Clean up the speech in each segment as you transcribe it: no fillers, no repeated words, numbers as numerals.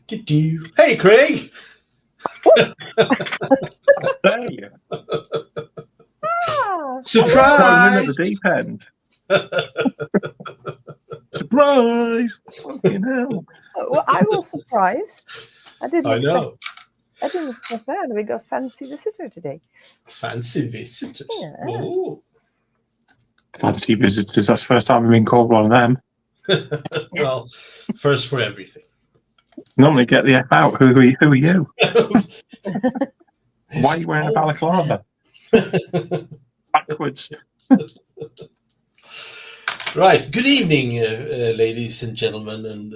Hey, Craig. There you go. Surprise! Thrown in at the deep end. Surprise! Fucking hell. Well, I was surprised. I didn't I expect. know. I didn't expect that. We got fancy visitor today. Fancy visitors. Yeah. Oh. Fancy visitors. That's the first time I've been called one of them. Well, first for everything. Normally get the F out. Who are you? Why are you wearing a balaclava? Backwards. Right. Good evening, ladies and gentlemen, and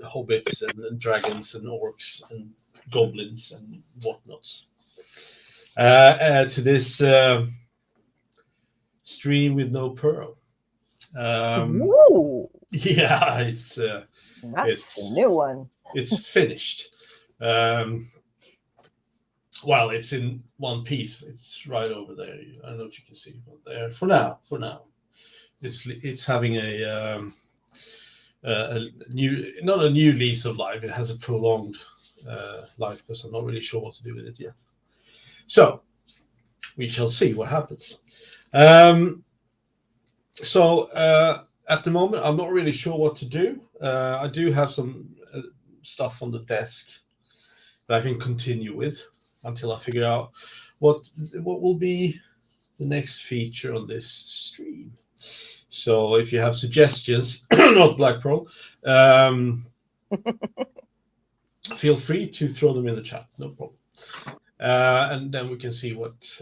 hobbits and dragons and orcs and goblins and whatnots. To this stream with no pearl. Ooh, Yeah, it's that's a new one. it's finished. Well, it's in one piece. It's right over there. I don't know if you can see it there. For now, it's having a new, not a new lease of life. It has a prolonged life because I'm not really sure what to do with it yet. So we shall see what happens. So at the moment, I'm not really sure what to do. I do have some stuff on the desk that I can continue with until I figure out what will be the next feature on this stream. So if you have suggestions, not Black Pearl, feel free to throw them in the chat. No problem. And then we can see what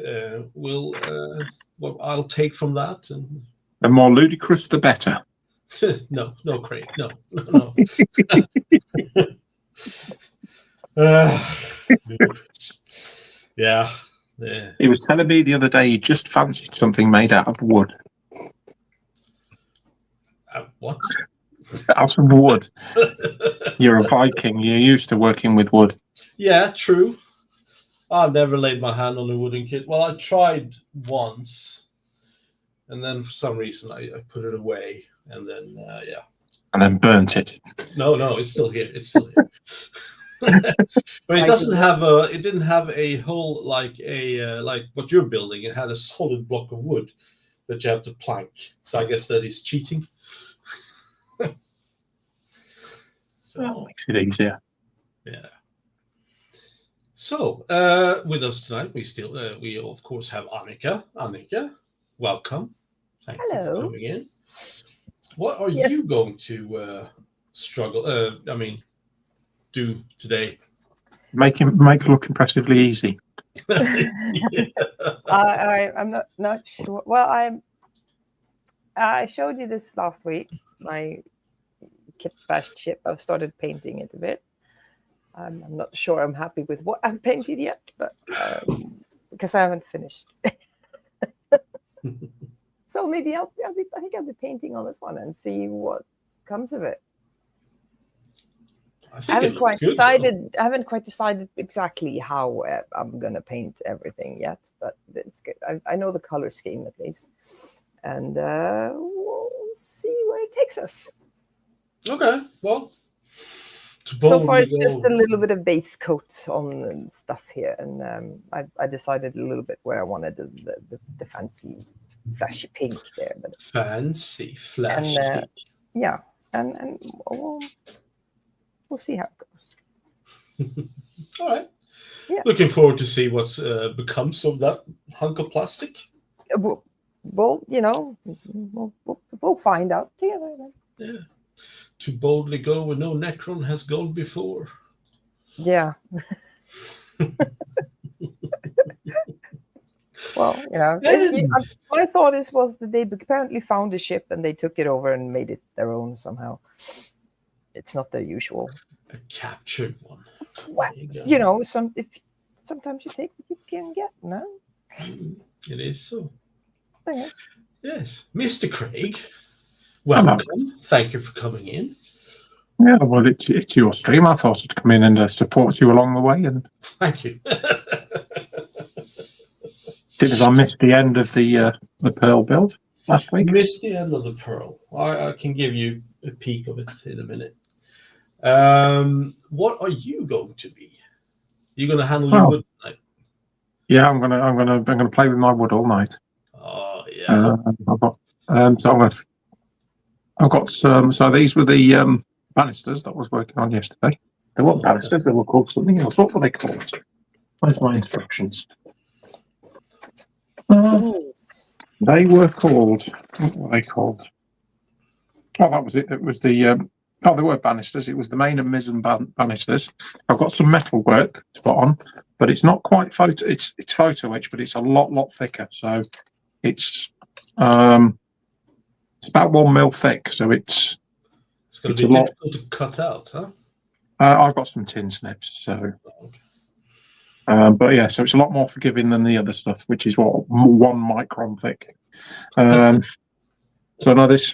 I'll take from that. And The more ludicrous, the better. no, Craig, no. Yeah. He was telling me the other day he just fancied something made out of wood. What? Out of wood. You're a Viking. You're used to working with wood. Yeah, true. I've never laid my hand on a wooden kit. Well, I tried once, and then for some reason I put it away, and then yeah. And then burnt it. No, it's still here. It's still here. But it doesn't have a. It didn't have a whole like what you're building. It had a solid block of wood that you have to plank. So I guess that is cheating. So That makes it easier. yeah. So with us tonight, we of course have Annika. Annika, welcome. Thank you for coming in. What are you going to do today? Make it look impressively easy. I'm not sure. Well, I showed you this last week. My kit bashed ship. I've started painting it a bit. I'm not sure I'm happy with what I've painted yet, but because I haven't finished. So maybe I think I'll be painting on this one and see what comes of it. I haven't quite decided exactly how I'm gonna paint everything yet, but it's good. I know the color scheme at least, and we'll see where it takes us. Okay, well. So far, it's just a little bit of base coat on stuff here, and I decided a little bit where I wanted the fancy, flashy pink there. But fancy, flashy. And, yeah, and we'll see how it goes. All right. Yeah. Looking forward to see what becomes of that hunk of plastic. Well, we'll find out together then. Yeah. To boldly go where no Necron has gone before. Yeah. Well, my thought was that they apparently found a ship and they took it over and made it their own somehow. It's not their usual. A captured one. Well, sometimes you take what you can get, no? It is so. Yes. Yes. Mr. Craig, welcome. Hello. Thank you for coming in. Yeah, well, it's your stream. I thought I'd come in and support you along the way. And thank you. Did I miss the end of the Pearl build last week? Missed the end of the Pearl. I can give you a peek of it in a minute. What are you going to be? You're going to handle your Oh. wood tonight? Yeah, I'm gonna play with my wood all night. Oh yeah. I've got some. So these were the banisters that I was working on yesterday. They weren't banisters; they were called something else. What were they called? Where's my instructions? Thingies. They were called. What were they called? Oh, that was it. It was the. Oh, they were banisters. It was the main and mizzen banisters. I've got some metal work to put on, but it's not quite photo. It's photo etch, but it's a lot thicker. So it's about 1 mil thick. So it's going to be difficult to cut out, huh? I've got some tin snips. So, but yeah, so it's a lot more forgiving than the other stuff, which is 1 micron thick. So now this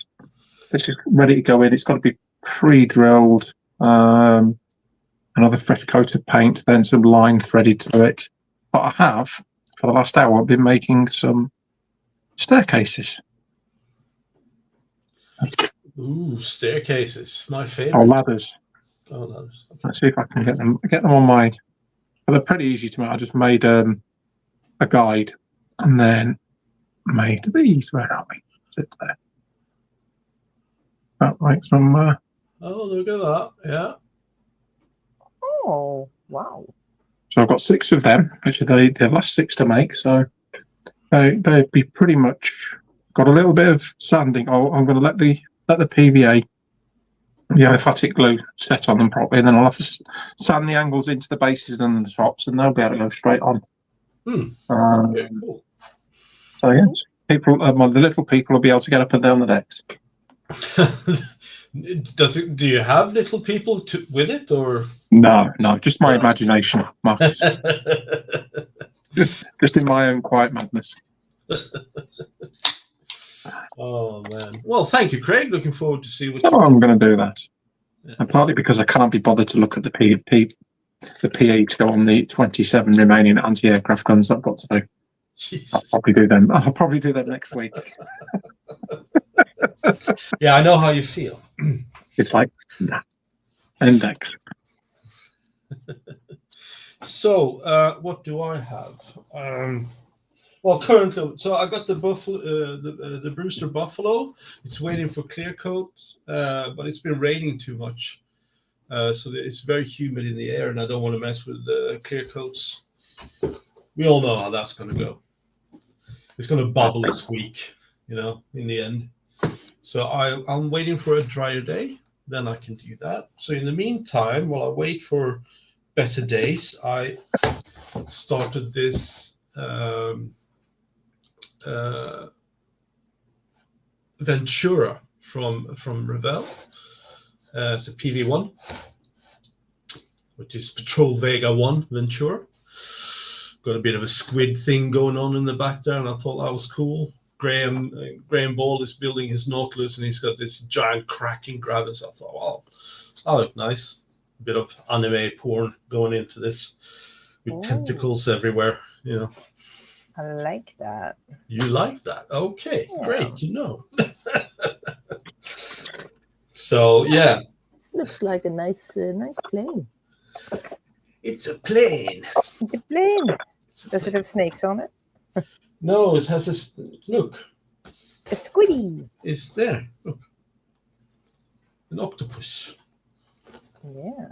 is ready to go in. It's got to be pre-drilled, another fresh coat of paint, then some line threaded to it. But I have, for the last hour, been making some staircases. Ooh, staircases, my favorite. Or ladders. Oh, ladders. Okay. Let's see if I can get them on my. But they're pretty easy to make. I just made a guide and then made these. Where are we? Sit there. That makes some. Oh, look at that! Yeah. Oh, wow. So I've got 6 of them, which are the last 6 to make. So they'd be pretty much got a little bit of sanding. I'm going to let the PVA, the aliphatic glue, set on them properly, and then I'll have to sand the angles into the bases and the tops, and they'll be able to go straight on. Very cool. So yeah, people, the little people will be able to get up and down the decks. Do you have little people with it, or no, just my imagination, Marcus. just in my own quiet madness. Oh man! Well, thank you, Craig. Looking forward to see what. I'm going to do that, and partly because I can't be bothered to look at the PE to go on the 27 remaining anti-aircraft guns I've got to do. Jesus. I'll probably do them next week. Yeah, I know how you feel. It's like index. So, what do I have? Well, currently, so I got the Buffalo, the Brewster Buffalo. It's waiting for clear coat, but it's been raining too much, so it's very humid in the air, and I don't want to mess with the clear coats. We all know how that's going to go. It's going to bubble this week, in the end. So I'm waiting for a drier day, then I can do that. So in the meantime, while I wait for better days, I started this Ventura from Revell. It's a PV1, which is Patrol Vega 1 Ventura. Got a bit of a squid thing going on in the back there, and I thought that was cool. Graham Ball is building his Nautilus, and he's got this giant cracking grabber. So I thought, wow, that looked nice. A bit of anime porn going into this with tentacles everywhere, I like that. You like that? Okay, yeah. Great to know. So yeah, this looks like a nice plane. It's a plane. It's a plane. Does it have snakes on it? No, it has look. A squiddy. It's there. Look. An octopus. Yeah.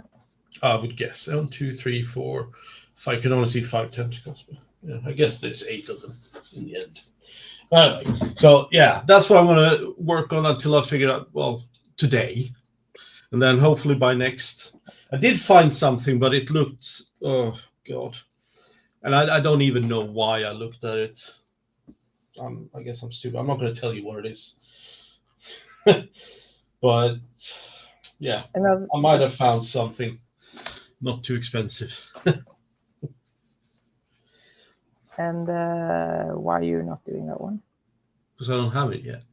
I would guess 1, 2, 3, 4, 5. I can only see 5 tentacles, but I guess there's 8 of them in the end. Anyway, so yeah, that's what I'm going to work on until I figure out. Well, today, and then hopefully by next. I did find something, but it looked. Oh God. And I don't even know why I looked at it. I guess I'm stupid. I'm not going to tell you what it is. But yeah, I might have found something not too expensive. And why are you not doing that one? Because I don't have it yet.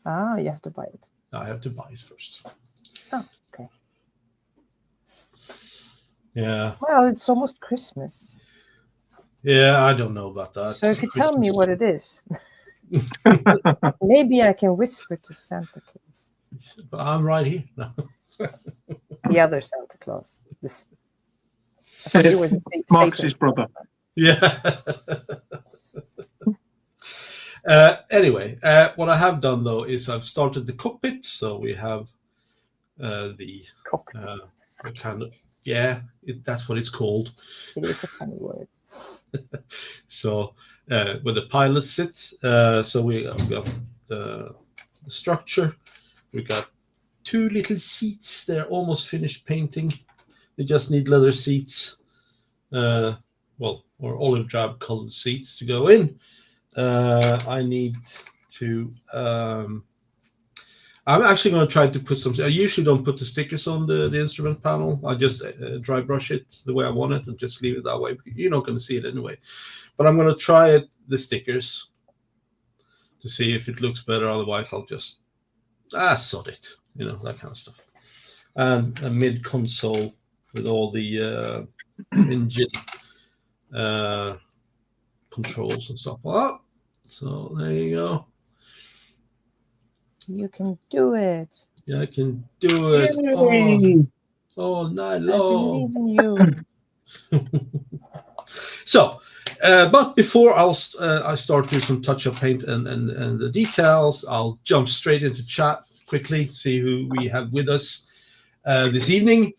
Ah, you have to buy it. I have to buy it first. Oh, okay. Yeah. Well, it's almost Christmas. Yeah, I don't know about that. So if you tell me what it is, maybe I can whisper to Santa Claus. But I'm right here. No. The other Santa Claus. This, I think he was a Marcus's Satan. brother. Yeah. Anyway, what I have done though is I've started the cockpit, so we have the Cockpit. kind of that's what it's called. It is a funny word. So where the pilot sits, so we got the structure. We got 2 little seats. They're almost finished painting. They just need leather seats, or olive drab colored seats to go in. I need to. I'm actually going to try to put some. I usually don't put the stickers on the instrument panel. I just dry brush it the way I want it and just leave it that way. You're not going to see it anyway. But I'm going to try the stickers to see if it looks better. Otherwise, I'll just sod it. That kind of stuff. And a mid console with all the engine controls and stuff like that. So there you go. You can do it. Yeah, I can do it. All night long. I believe in you. So, but before I start doing some touch-up paint and the decals, I'll jump straight into chat quickly, see who we have with us this evening.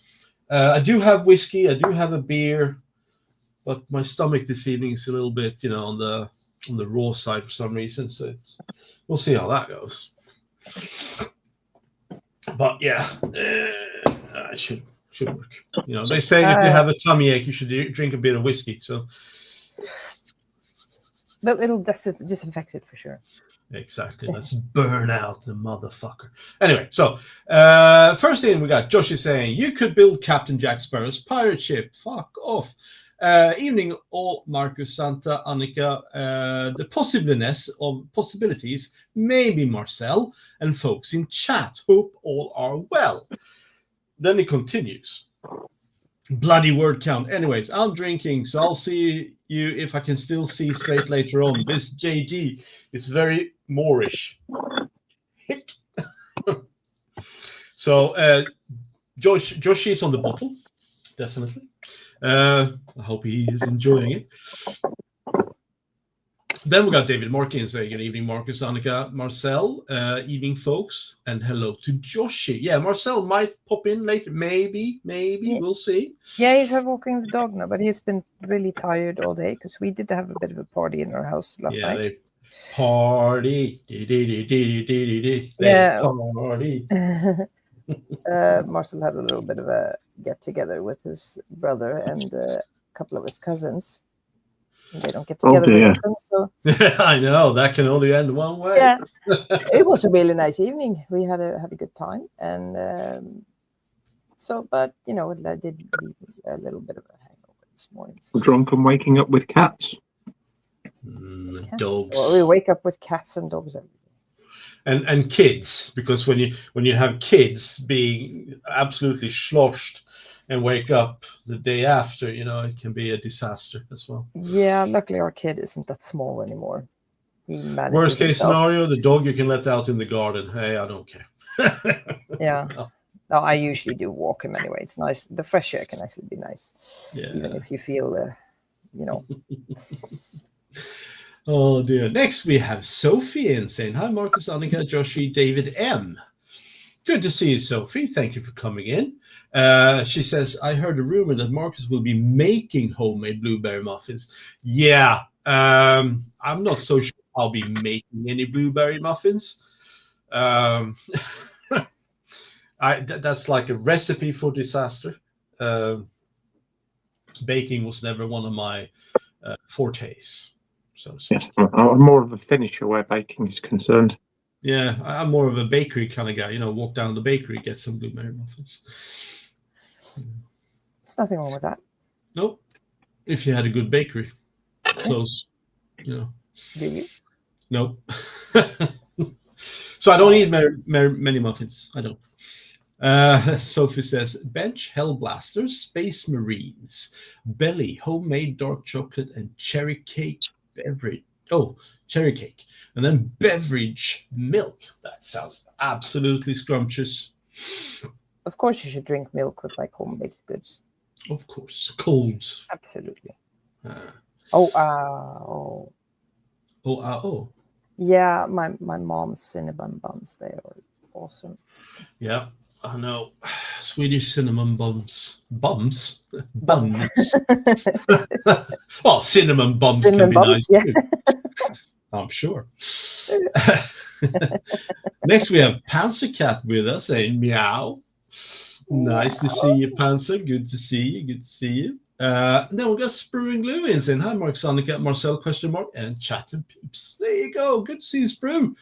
I do have whiskey, I do have a beer, but my stomach this evening is a little bit, on the raw side for some reason. So we'll see how that goes. But yeah, it should work. They say if you have a tummy ache, you should drink a bit of whiskey. So, but it'll disinfect it for sure. Exactly. Let's burn out the motherfucker. Anyway, so first thing we got Josh is saying, you could build Captain Jack Sparrow's pirate ship. Fuck off. Evening all, Marcus, Santa, Annika. The possibilities, maybe Marcel and folks in chat. Hope all are well. Then he continues. Bloody word count. Anyways, I'm drinking, so I'll see you if I can still see straight later on. This JG is very Moorish. Hick. So Josh is on the bottle, definitely. I hope he is enjoying it. Then we got David Markin saying, good evening, Marcus, Annika, Marcel. Evening, folks. And hello to Joshi. Yeah, Marcel might pop in later. Maybe. Yeah. We'll see. Yeah, he's out walking the dog now, but he's been really tired all day because we did have a bit of a party in our house last night. They party. Yeah. Party. Marcel had a little bit of a get-together with his brother and a couple of his cousins. They don't get together very often, so I know that can only end one way. Yeah, it was a really nice evening. We had a good time, and but I did leave a little bit of a hangover this morning. So. Drunk and waking up with cats. Dogs. Well, we wake up with cats and dogs every day. And kids, because when you have kids being absolutely sloshed and wake up the day after, it can be a disaster as well. Yeah, luckily our kid isn't that small anymore. Worst case scenario, the dog you can let out in the garden. Hey, I don't care. Yeah. No, I usually do walk him anyway. It's nice. The fresh air can actually be nice. Yeah. Even if you feel, Oh dear. Next we have Sophie in saying, hi Marcus, Annika, Joshi, David M. Good to see you, Sophie. Thank you for coming in. She says, I heard a rumor that Marcus will be making homemade blueberry muffins. Yeah. I'm not so sure I'll be making any blueberry muffins. That's like a recipe for disaster. Baking was never one of my fortes. So yes, I'm more of a finisher where baking is concerned. Yeah, I'm more of a bakery kind of guy. Walk down the bakery, get some blueberry muffins. There's nothing wrong with that. Nope. If you had a good bakery close, Do you? Nope. So I don't need many muffins. I don't. Sophie says, bench Hellblasters, Space Marines, belly, homemade dark chocolate, and cherry cake beverage. Oh, cherry cake. And then beverage milk. That sounds absolutely scrumptious. Of course, you should drink milk with like home baked goods. Of course, cold. Absolutely. Uh, Oh. oh. Yeah, my mom's cinnamon buns. They are awesome. Yeah, I know. Swedish cinnamon buns. Buns? Buns. Well, cinnamon buns Cinnamon can be buns, nice yeah. too. I'm sure. Next, we have Panzer Cat with us saying meow. Nice to see you, Panzer. Good to see you. Good to see you. Then we've got Sprue and Glue in saying, hi, Mark Sonica, Marcel, ? And chat and peeps. There you go. Good to see you, Sprue.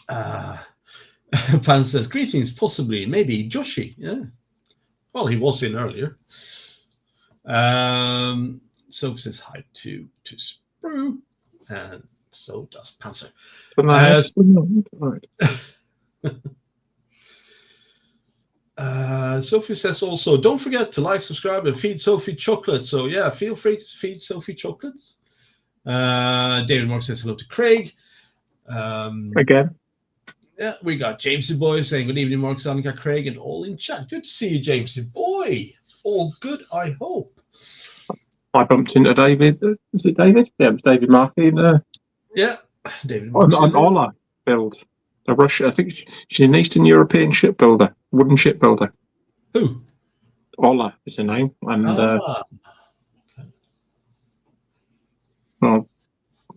Pan says, greetings, possibly, maybe Joshi. Yeah. Well, he was in earlier. Sophie says hi to Sprue. And so does Panzer. Sophie says also, don't forget to like, subscribe, and feed Sophie chocolate. So yeah, feel free to feed Sophie chocolate. David Mark says hello to Craig. Again. Yeah, we got Jamesy Boy saying good evening, Mark, Sonica, Craig, and all in chat. Good to see you, Jamesy Boy. All good, I hope. I bumped into David. Is it David? Yeah, it was David Markey. Yeah, David on Ola build. A Russia. I think she's an Eastern European shipbuilder, wooden shipbuilder. Who? Ola is her name, and well,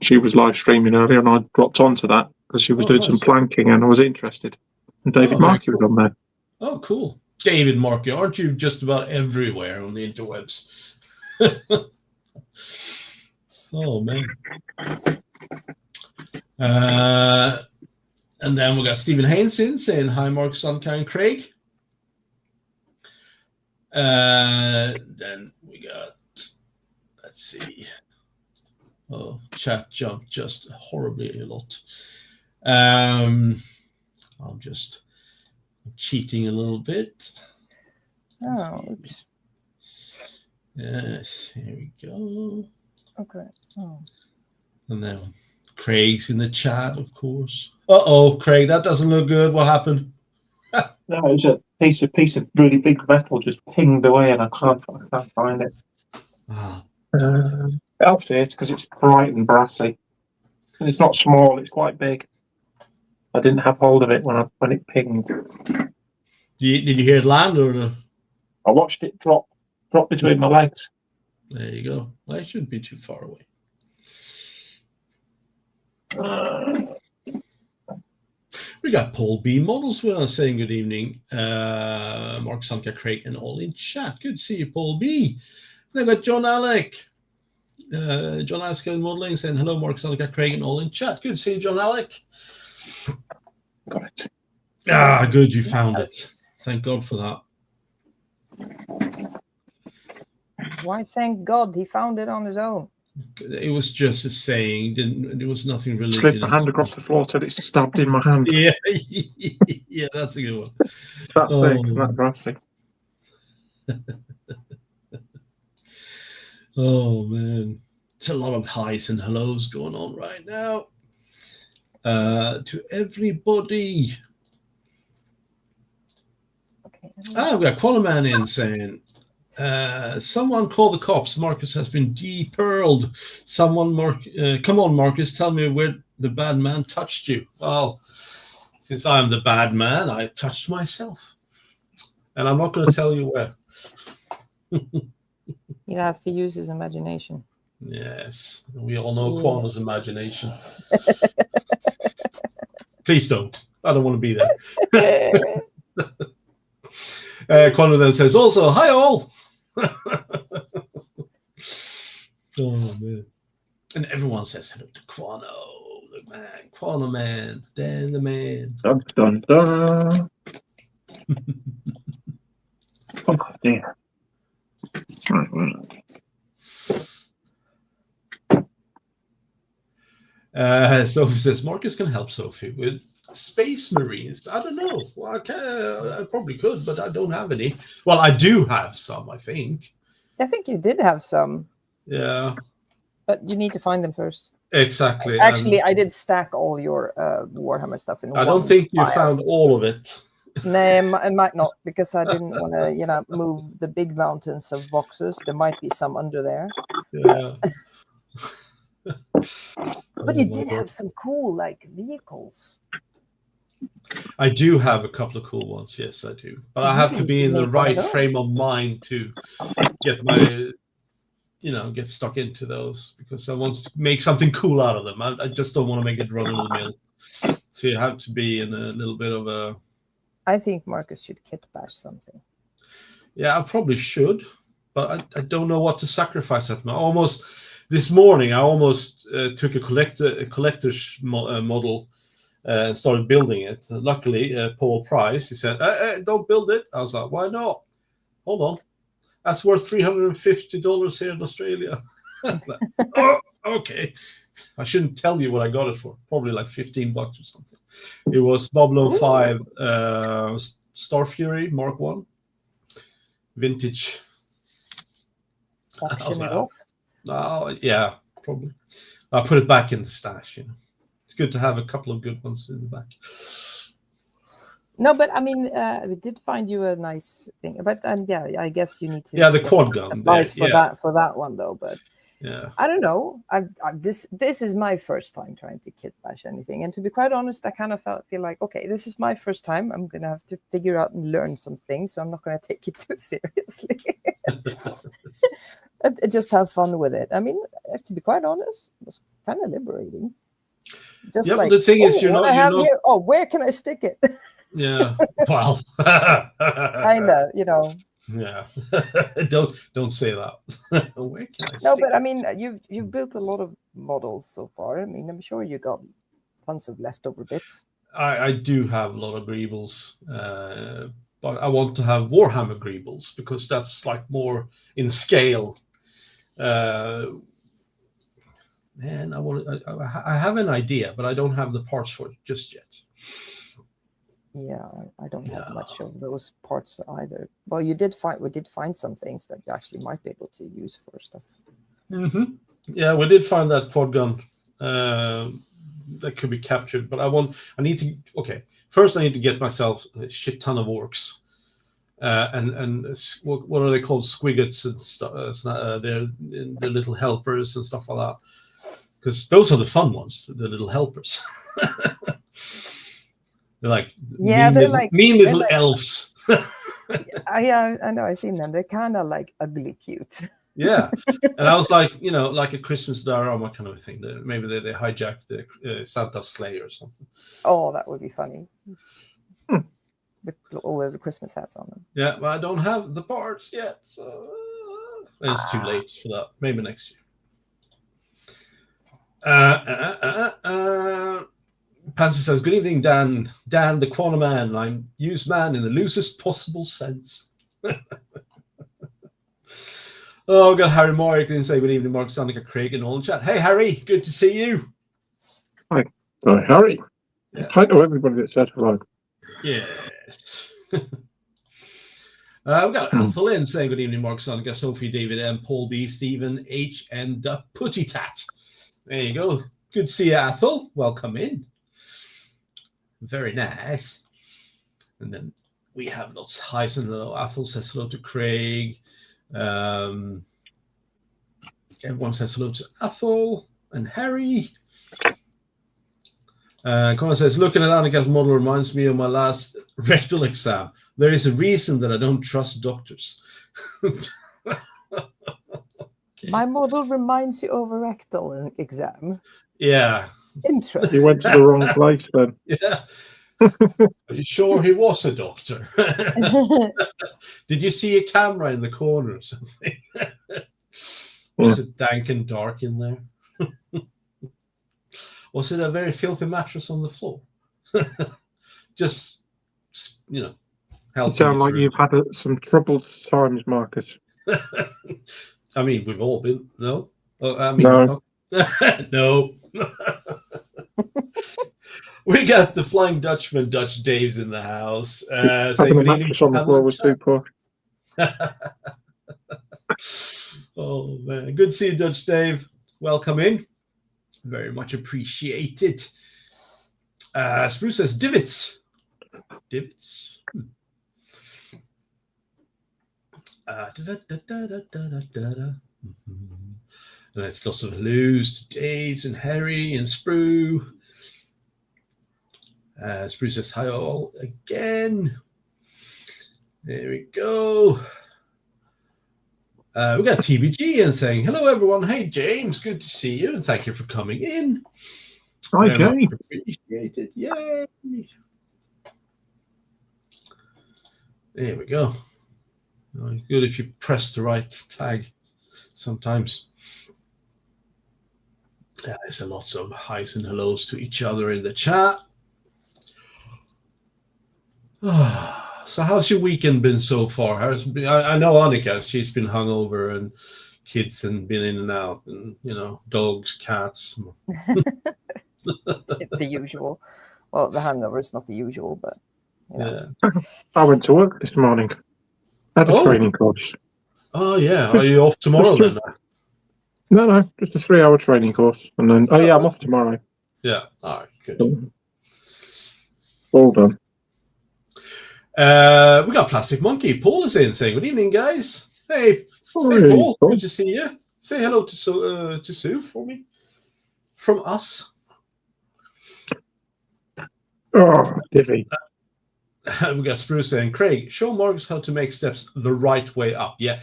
she was live streaming earlier, and I dropped onto that because she was doing some planking, and I was interested. And David Markey was on there. Oh, cool. David Markey, aren't you just about everywhere on the interwebs? Oh, man. And then we got Stephen Haynes in saying, hi, Mark, Sonica, and Craig. Then we got, let's see. Oh, chat jumped just horribly a lot. I'm just cheating a little bit. Oh, oops. Yes, here we go. Okay. Oh. And then Craig's in the chat, of course. Uh-oh, Craig, that doesn't look good. What happened? No, it was a piece of really big metal just pinged away, and I can't find it. I'll say it's because it's bright and brassy. And it's not small; it's quite big. I didn't have hold of it when it pinged. Did you hear it land or no? I watched it drop between my legs. There you go. Well, it shouldn't be too far away. We got Paul B. Models with us saying good evening. Mark, Sonica, Craig, and all in chat. Good to see you, Paul B. Then we got John Alec. John Alec Modeling saying hello, Mark, Sonica, Craig, and all in chat. Good to see you, John Alec. Got it. Good, you found it. Thank God for that. Why thank God he found it on his own? It was just a saying. There was nothing really. Slid my hand across the floor till it stabbed in my hand. Yeah, yeah, that's a good one. It's that big, that brassy. Oh man, it's a lot of highs and hellos going on right now. To everybody. Okay. We got Qualaman in saying, someone call the cops. Marcus has been depearled. Come on, Marcus, tell me where the bad man touched you. Well, since I'm the bad man, I touched myself. And I'm not going to tell you where. He has to use his imagination. Yes, we all know Quana's imagination. Please don't. I don't want to be there. Quana then says also, hi all. Oh man. And everyone says hello to Quano, the man, Quana man, Dan the man. Dun, dun, dun. Oh dear. Sophie says Marcus can help Sophie with Space Marines. I don't know. Well, I probably could, but I don't have any. Well, I do have some, I think. I think you did have some. Yeah. But you need to find them first. Exactly. Actually, I did stack all your Warhammer stuff in one I don't think you pile. found all of it. No, I might not, because I didn't want to, move the big mountains of boxes. There might be some under there. Yeah. But you did have some cool vehicles. I do have a couple of cool ones. Yes, I do. But I have to be in the right frame of mind to get my, get stuck into those, because I want to make something cool out of them. I just don't want to make it run of the mill. So you have to be in a little bit of a. I think Marcus should kit bash something. Yeah, I probably should, but I don't know what to sacrifice at the this morning. I almost took a collector's model and started building it. Luckily, Paul Price, he said, "Don't build it." I was like, "Why not? Hold on, that's worth $350 here in Australia." Like, oh, okay. I shouldn't tell you what I got it for. Probably like $15 or something. It was Babylon 5 Star Fury Mark 1 vintage. Auction it off. Oh yeah, probably. I put it back in the stash. It's good to have a couple of good ones in the back. No, but I mean, we did find you a nice thing. But I guess you need to. Yeah, the quad gun. For that one though, but. Yeah, I don't know. This is my first time trying to kit bash anything, and to be quite honest, I kind of feel like, okay, this is my first time. I'm gonna have to figure out and learn some things, so I'm not gonna take it too seriously. I just have fun with it. I mean, to be quite honest, it was kind of liberating. Just but the thing is, here. Oh, where can I stick it? Yeah, well, kind of, Yeah, don't say that. Where can I no, but I mean, you've built a lot of models so far. I mean, I'm sure you got tons of leftover bits. I do have a lot of Greebles, but I want to have Warhammer Greebles because that's like more in scale. Man, I have an idea, but I don't have the parts for it just yet. Yeah, I don't have much of those parts either. Well, we did find some things that you actually might be able to use for stuff. Mm-hmm. Yeah, we did find that quad gun that could be captured, but first I need to get myself a shit ton of orcs. And what are they called? Squiggets and stuff. They're little helpers and stuff like that. Because those are the fun ones, the little helpers. They're like mean little elves. Yeah, I know. I've seen them. They're kind of like ugly cute. Yeah, and I was like, like a Christmas diorama kind of a thing. Maybe they hijacked the Santa's sleigh or something. Oh, that would be funny. With all of the Christmas hats on them. Yeah, but I don't have the parts yet, so it's too late for that. Maybe next year. Pansy says, "Good evening, Dan. Dan, the Quantum Man. I use man in the loosest possible sense." Oh, we got Harry Moore. Can say good evening, Mark Sonica, Craig, and all in chat. Hey, Harry, good to see you. Hi, Harry. Yeah. Hi to everybody that said hello. Yes. We've got Athel in saying good evening, Mark Sonica, Sophie, David, M, Paul B, Stephen, H, and Putty Tat. There you go. Good to see you, Athel. Welcome in. Very nice. And then we have lots of highs and lows. Athel says hello to Craig. Everyone says hello to Athel and Harry. Connor says, looking at Annika's model reminds me of my last rectal exam. There is a reason that I don't trust doctors. Okay. My model reminds you of a rectal exam. Yeah. Interesting. He went to the wrong place then. Yeah. Are you sure he was a doctor? Did you see a camera in the corner or something? Was it dank and dark in there? Was it a very filthy mattress on the floor? Just, help. You sound like you've had some troubled times, Marcus. I mean, we've all been. No? No. No. We got the Flying Dutchman, Dutch Dave's in the house. Having a mattress on the floor was too poor. Oh, man. Good to see you, Dutch Dave. Welcome in. Very much appreciated. Spruce says divots. Divots? And it's lots of hellos to Daves and Harry and Sprue. Sprue says hi all again. There we go. We got TBG and saying hello everyone. Hey James, good to see you and thank you for coming in. Hi, Very much James. appreciated. Yay! There we go. Good if you press the right tag sometimes. Yeah, there's lots of highs and hellos to each other in the chat. So how's your weekend been so far? I know Annika, she's been hungover and kids and been in and out and, dogs, cats. The usual. Well, the hangover is not the usual, but Yeah. I went to work this morning. I had a training course. Oh, yeah. Are you off tomorrow then? No, just a 3-hour training course. And then, I'm off tomorrow. Yeah. All right, good. All done. We got Plastic Monkey. Paul is in saying, good evening, guys. Hey Paul. Good to see you. Say hello to Sue for me. From us. Oh, Divvy. We got Spruce saying, Craig, show Marcus how to make steps the right way up. Yeah.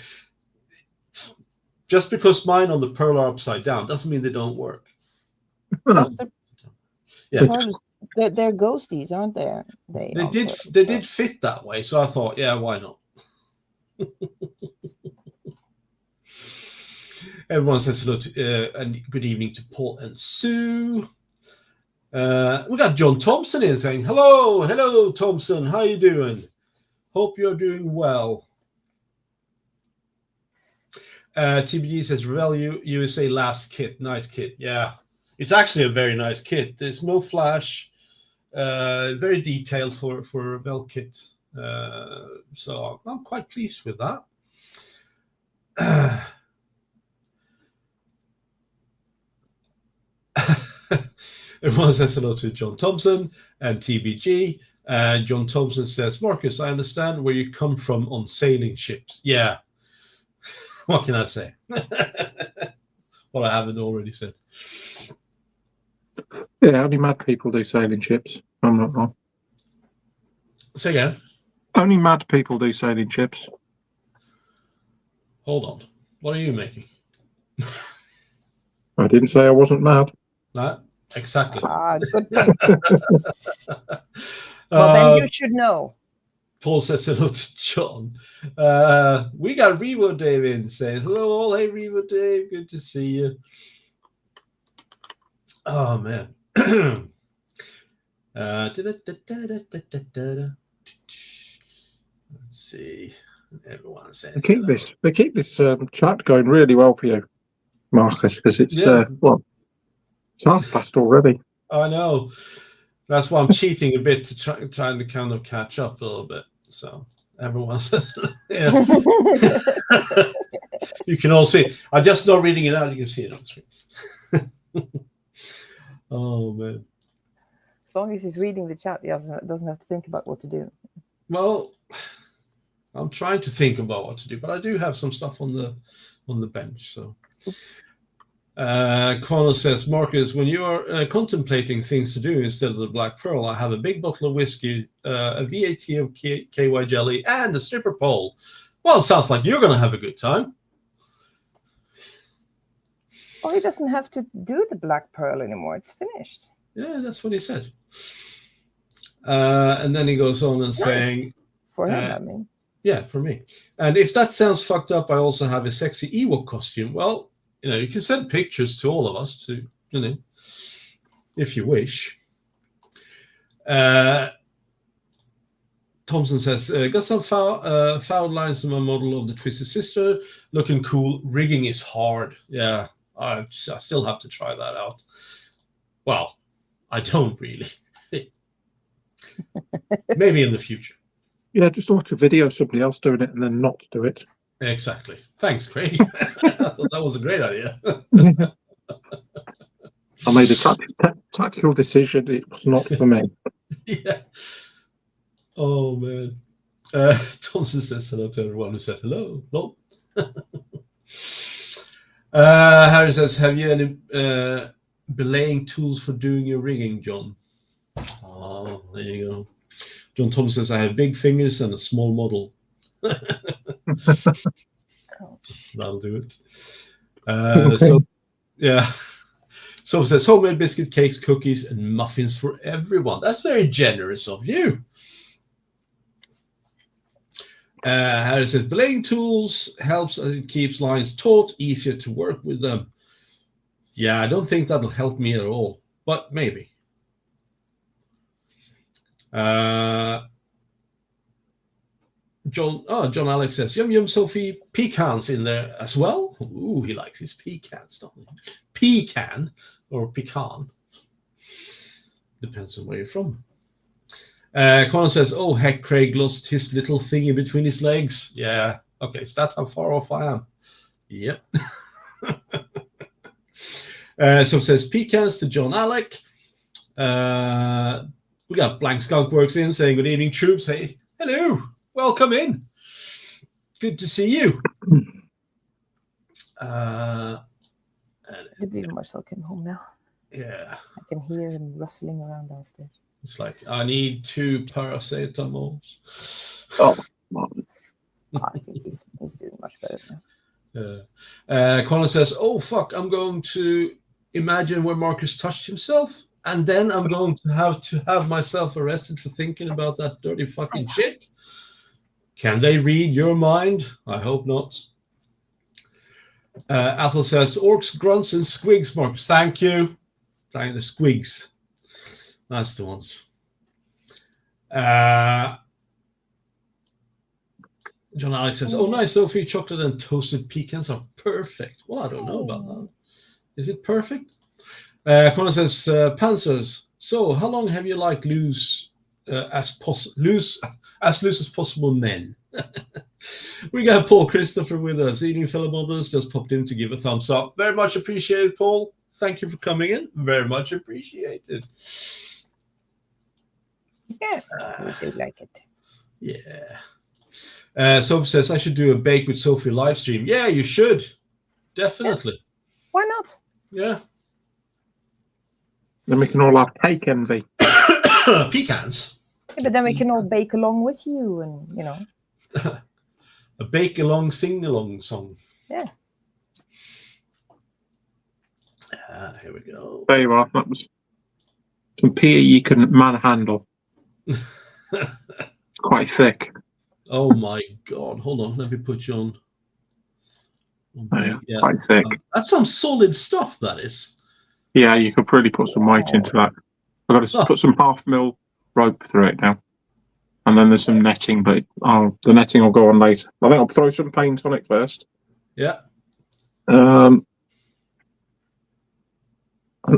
Just because mine on the pearl are upside down doesn't mean they don't work. Yeah. They're ghosties, aren't they? They did fit that way, so I thought, yeah, why not? Everyone says hello and good evening to Paul and Sue. We got John Thompson in saying, hello, Thompson. How you doing? Hope you're doing well. TBG says, Revel USA last kit. Nice kit. Yeah, it's actually a very nice kit. There's no flash. Very detailed for a Revel kit. So I'm quite pleased with that. Everyone says hello to John Thompson and TBG. And John Thompson says, Marcus, I understand where you come from on sailing ships. Yeah. What can I say? What I haven't already said. Yeah, only mad people do sailing ships. I'm not wrong. Say again. Only mad people do sailing ships. Hold on. What are you making? I didn't say I wasn't mad. No, exactly. Good point. Well, then you should know. Paul says hello to John. We got Revo Dave in saying, hello all. Hey, Revo Dave. Good to see you. Oh, man. Let's see. Everyone says they keep this chat going really well for you, Marcus, because it's it's 1:30 already. I know. That's why I'm cheating a bit to trying to kind of catch up a little bit. So everyone says, yeah. You can all see. I'm just not reading it out. You can see it on the screen. Oh man. As long as he's reading the chat, he doesn't have to think about what to do. Well, I'm trying to think about what to do, but I do have some stuff on the bench. So, Quano says, Marcus, when you are contemplating things to do instead of the Black Pearl, I have a big bottle of whiskey, a VAT of KY jelly, and a stripper pole. Well, it sounds like you're going to have a good time. Oh, he doesn't have to do the Black Pearl anymore. It's finished. Yeah, that's what he said. And then he goes on and saying, nice. For him, I mean. Yeah, for me. And if that sounds fucked up, I also have a sexy Ewok costume. Well, you can send pictures to all of us, to if you wish. Thompson says, got some foul lines in my model of the Twisted Sister. Looking cool. Rigging is hard. Yeah, I still have to try that out. Well, I don't really. Maybe in the future. Yeah, just watch a video of somebody else doing it and then not do it. Exactly. Thanks, Craig. I thought that was a great idea. I made a tactical decision. It was not for me. Yeah. Oh, man. Thompson says hello to everyone who said hello. Hello. Harry says, have you any belaying tools for doing your rigging, John? Oh, there you go. John Thompson says, I have big fingers and a small model. That'll do it. Okay. So, yeah. So it says, homemade biscuit, cakes, cookies, and muffins for everyone. That's very generous of you. Harry says, belaying tools helps as it keeps lines taut, easier to work with them. Yeah, I don't think that'll help me at all, but maybe. John Alex says, yum yum Sophie, pecans in there as well. Ooh, he likes his pecans, don't he? Pecan or pecan. Depends on where you're from. Conan says, oh heck, Craig lost his little thing in between his legs. Yeah. Okay, is that how far off I am? Yep. So it says pecans to John Alec. We got Blank Skunk Works in saying good evening, troops. Hey, hello, welcome in. Good to see you. I believe Marcel came home now. Yeah. I can hear him rustling around downstairs. It's like, I need 2 paracetamols. Oh, I think he's doing much better now. Colin says, oh fuck, I'm going to imagine where Marcus touched himself, and then I'm going to have myself arrested for thinking about that dirty fucking shit. Can they read your mind? I hope not. Athel says, orcs, grunts, and squigs, Marcus. Thank you. Thank the squigs. That's the ones. John Alex says, oh, nice, Sophie. Chocolate and toasted pecans are perfect. Well, I don't know about that. Is it perfect? Connor says, Panzers. So, how long have you liked loose as loose as possible men? We got Paul Christopher with us. Evening, fellow modders. Just popped in to give a thumbs up. Very much appreciated, Paul. Thank you for coming in. Very much appreciated. Yeah, we do like it. Yeah. Sophie says, I should do a Bake with Sophie live stream. Yeah, you should. Definitely. Yeah. Why not? Yeah. then we can all have cake envy. Pecans. Yeah, but then we can all bake along with you and, you know. A bake along, sing along song. Yeah. Here we go. There you are. That was some pear you can manhandle. It's quite thick. Oh my god. Hold on. Let me put you on. Yeah, quite thick. That's some solid stuff, that is. Yeah, you could really put some weight into that. I've got to put some half-mil rope through it now. And then there's some netting, but the netting will go on later. I think I'll throw some paint on it first. Yeah. And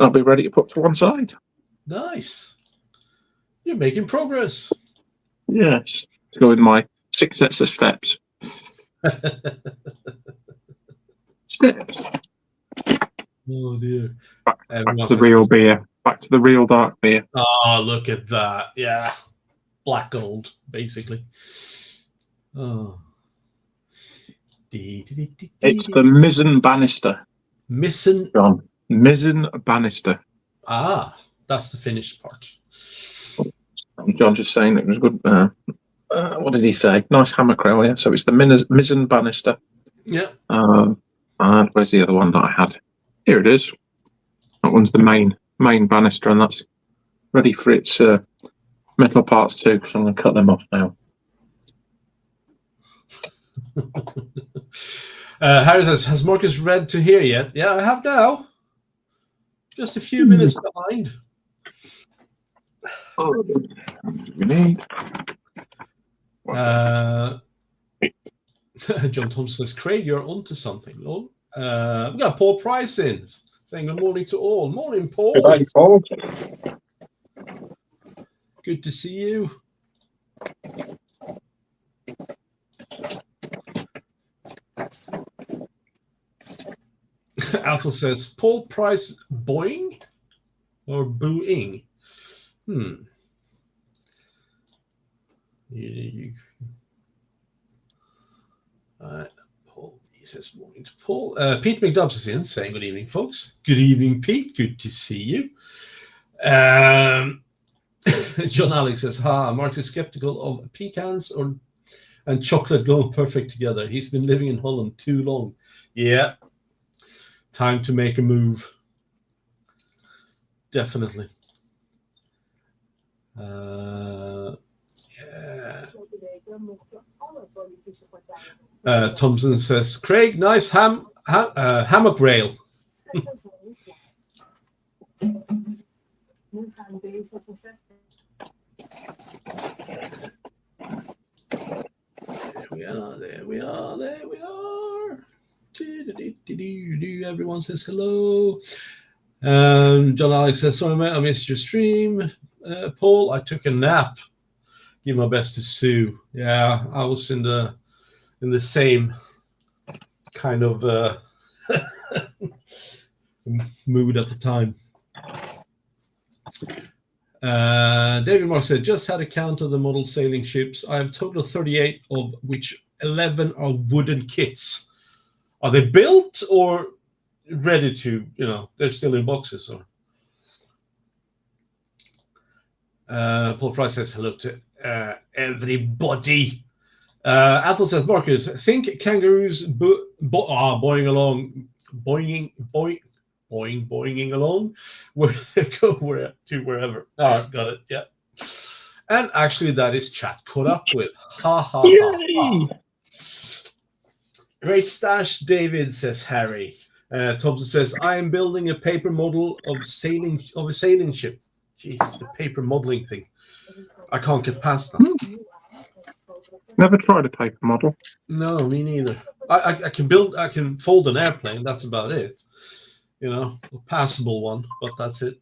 I'll be ready to put to one side. Nice. You're making progress. Yes. To go with my 6 sets of steps. Steps. Oh dear. Back to the real beer. Back to the real dark beer. Oh, look at that. Yeah. Black gold, basically. Oh. It's the mizzen banister. Missing. John. Mizzen banister. Ah, that's the finished part. John just saying it was good. What did he say? Nice hammer crow, yeah. So it's the mizzen banister. Yeah. And where's the other one that I had? Here it is. That one's the main banister, and that's ready for its metal parts too, so I'm going to cut them off now. Harry says, has Marcus read to here yet? Yeah, I have now. Just a few minutes behind. We need. John Thompson says, Craig, you're onto something, Lord. We got Paul Price in saying good morning to all. Morning, Paul. Good day, Paul. Good to see you. Alpha says, Paul Price boing or booing? Paul, he says morning to Paul. Pete McDubbs is in, saying good evening, folks. Good evening, Pete. Good to see you. John Alex says, Mark is skeptical of pecans and chocolate going perfect together. He's been living in Holland too long. Yeah. Time to make a move. Definitely. Yeah. Thompson says, Craig, nice hammock rail. There we are. Everyone says hello. John Alex says, sorry mate, I missed your stream. Paul, I took a nap. Give my best to Sue. Yeah, I was in the same kind of mood at the time. David Mark said, just had a count of the model sailing ships. I have a total of 38, of which 11 are wooden kits. Are they built or ready to, they're still in boxes? Or Paul Price says hello to everybody. Athel says, Marcus, think kangaroos boinging along where they go wherever. Got it. Yeah. And actually, that is chat caught up with. Ha. Great stash, David, says Harry. Thompson says, I am building a paper model of a sailing ship. Jesus, the paper modeling thing. I can't get past that. Never tried a paper model. No, me neither. I can fold an airplane. That's about it. A passable one, but that's it.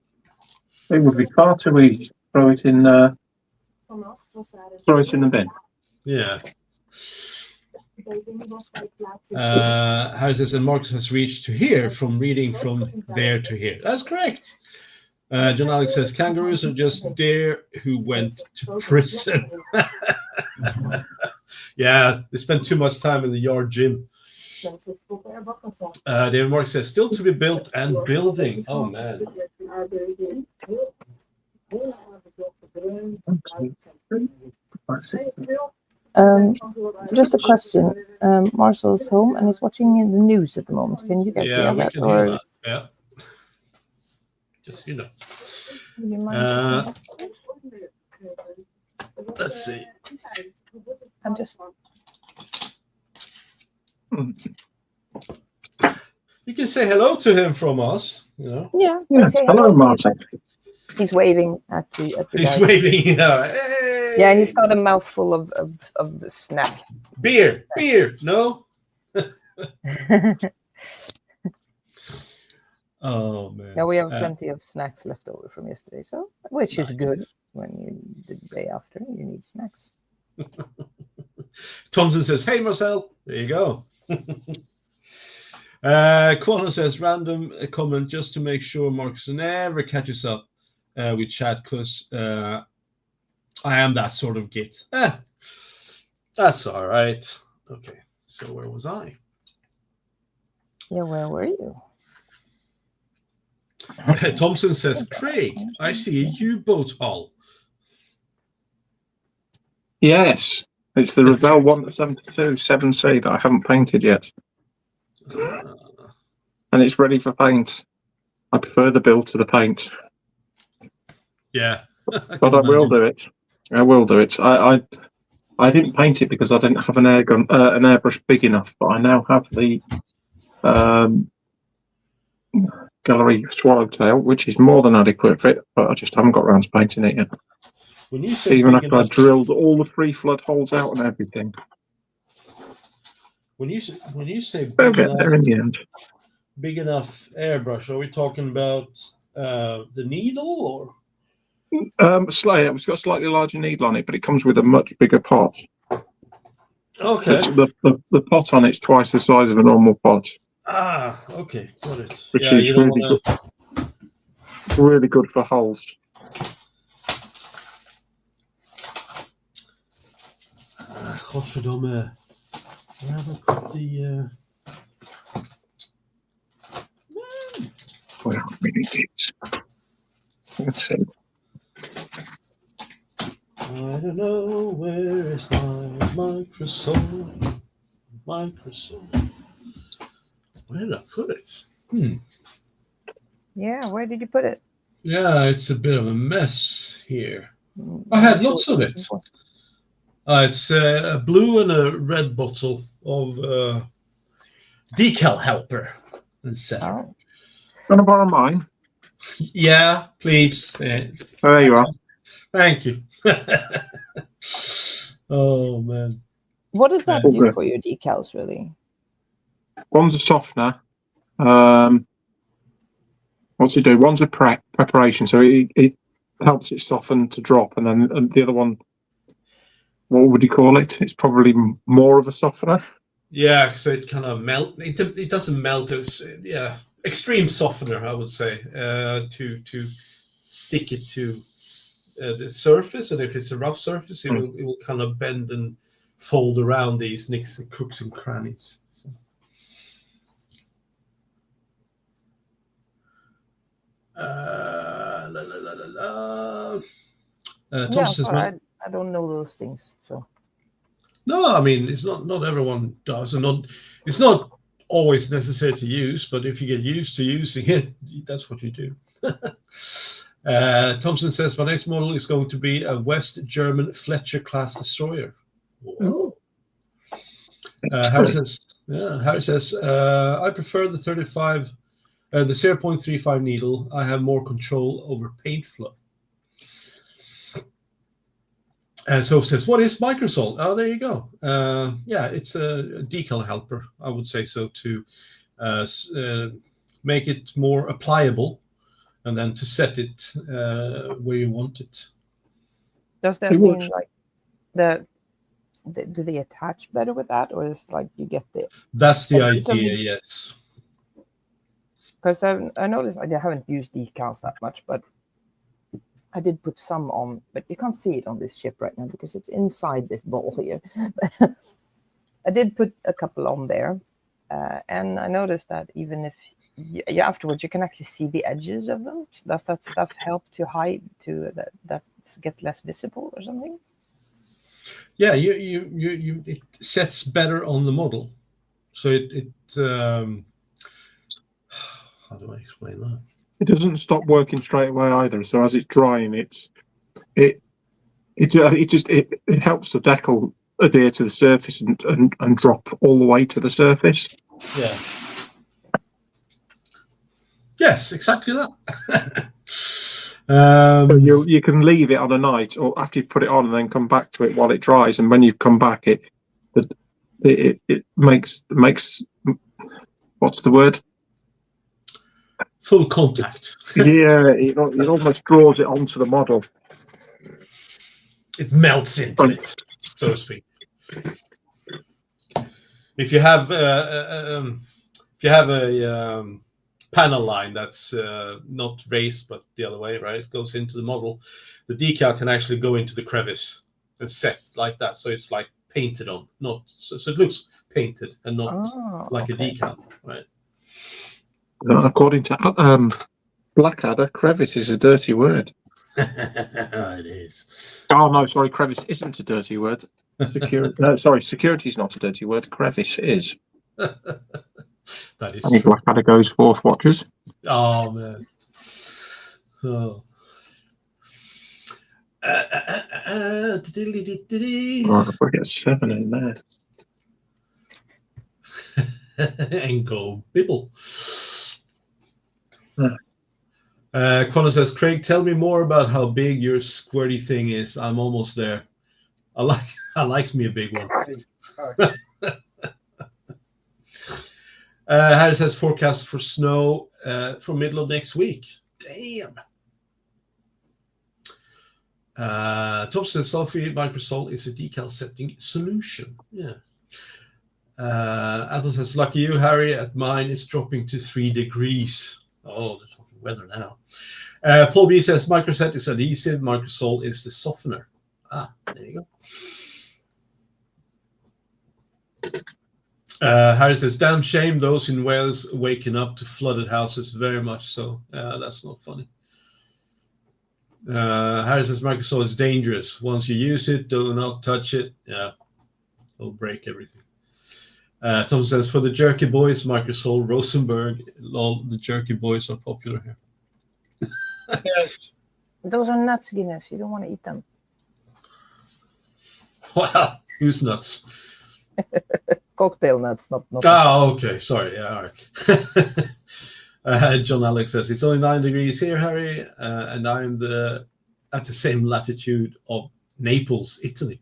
It would be far too easy to throw it in the bin. Yeah. Harry says, and Marcus has reached to here from reading from there to here. That's correct. John Alex says, kangaroos are just deer who went to prison. Yeah, they spent too much time in the yard gym. David Mark says, still to be built and building. Oh, man. Just a question. Marshall's home and he's watching the news at the moment. Can you guys hear that? Hear that. Yeah. Just, Do you mind let's see. I'm just... You can say hello to him from us, Yeah. Yes. Hello, Martin. He's waving at you. He's guys. Waving. Hey! Yeah, he's got a mouthful of the snack. Beer. No. Oh man. Now we have plenty of snacks left over from yesterday, which is good when the day after you need snacks. Thompson says, "Hey Marcel, there you go." Quana says, "Random comment just to make sure Marcus never catches up with chat, because I am that sort of git." That's all right. Okay, so where was I? Yeah, where were you? Thompson says, "Craig, I see a U-boat hull." Yes, it's the Withdrawal 172 7C that I haven't painted yet. And it's ready for paint. I prefer the build to the paint. Yeah. But I will do it. I didn't paint it because I didn't have an airbrush big enough, but I now have the gallery swallowtail, which is more than adequate for it, but I just haven't got around to painting it yet. When you say even after I drilled all the free flood holes out and everything. When you say they'll get there in the end. Big enough airbrush, are we talking about the needle or? Slightly, it's got a slightly larger needle on it, but it comes with a much bigger pot. Okay. The pot on it's twice the size of a normal pot. Ah, okay, got it. Which is really good. It's really good for holes. Godverdomme. Yeah, but the Where are it? Let's see. I don't know where is my Microsoft. Where did I put it? Yeah, where did you put it? Yeah, it's a bit of a mess here. I I'm had not sure lots what of you're it. looking for. It's a blue and a red bottle of decal helper, etc. Oh, Want to borrow mine? Yeah, please. Oh, there you are. Thank you. Oh man. what does that Yeah. do for your decals, really? One's a softener. What's it do? One's a preparation, so it helps it soften to drop, and then the other one, what would you call it? It's probably more of a softener. Yeah, so it kind of melt. It doesn't melt. It's extreme softener, I would say, to stick it to the surface, and if it's a rough surface, it will kind of bend and fold around these nicks and crooks and crannies. So. Tom says, I don't know those things, so. no, I mean it's not everyone does, and it's not always necessary to use, but if you get used to using it, that's what you do. Thompson says, my next model is going to be a West German Fletcher class destroyer. Whoa. Harry says, I prefer the 0.35 needle. I have more control over paint flow. Soph says, what is Microsol? Oh, there you go. Yeah, it's a decal helper, I would say so, to make it more applicable and then to set it where you want it. Does that mean like do they attach better with that, or is like you get the? That's the idea, yes. Because I noticed I haven't used decals that much, but I did put some on, but you can't see it on this ship right now because it's inside this ball here. I did put a couple on there, and I noticed that even if afterwards you can actually see the edges of them. Does that stuff help to hide that get less visible or something? Yeah, it sets better on the model, so it how do I explain that? It doesn't stop working straight away either. So as it's drying, it helps the decal adhere to the surface and drop all the way to the surface. Yeah. Yes, exactly that. So you can leave it on a night, or after you've put it on, and then come back to it while it dries. And when you come back, it makes what's the word? Full contact. Yeah, it almost draws it onto the model. It melts into it, so to speak. If you have a panel line that's not raised but the other way, right? It goes into the model. The decal can actually go into the crevice and set like that, so it's like painted on, not so it looks painted and not like a decal, right? According to Blackadder, crevice is a dirty word. It is. Oh no, sorry, crevice isn't a dirty word. Security is not a dirty word. Crevice is. That is true. Blackadder goes forth, watchers. Oh man. Oh. Right, I've got to get 7 in there. And go Bibble. Connor says, Craig, tell me more about how big your squirty thing is. I'm almost there. I likes me a big one. Harry says forecast for snow for middle of next week. Damn. Tom says sulfate Microsol is a decal setting solution. Yeah. Athel says, lucky you, Harry. At mine, it's dropping to 3 degrees. Oh, they're talking weather now. Paul B says, Microset is adhesive. Microsol is the softener. Ah, there you go. Harry says, damn shame those in Wales waking up to flooded houses. Very much so. That's not funny. Harry says, Microsoft is dangerous. Once you use it, do not touch it. Yeah, it'll break everything. Tom says, for the jerky boys, Microsoft, Rosenberg, all the jerky boys are popular here. Yes. Those are nuts, Guinness. You don't want to eat them. Wow, who's nuts? Cocktail nuts, not. Oh, okay. Sorry. Yeah, all right. John Alex says, it's only 9 degrees here, Harry, and I'm at the same latitude of Naples, Italy.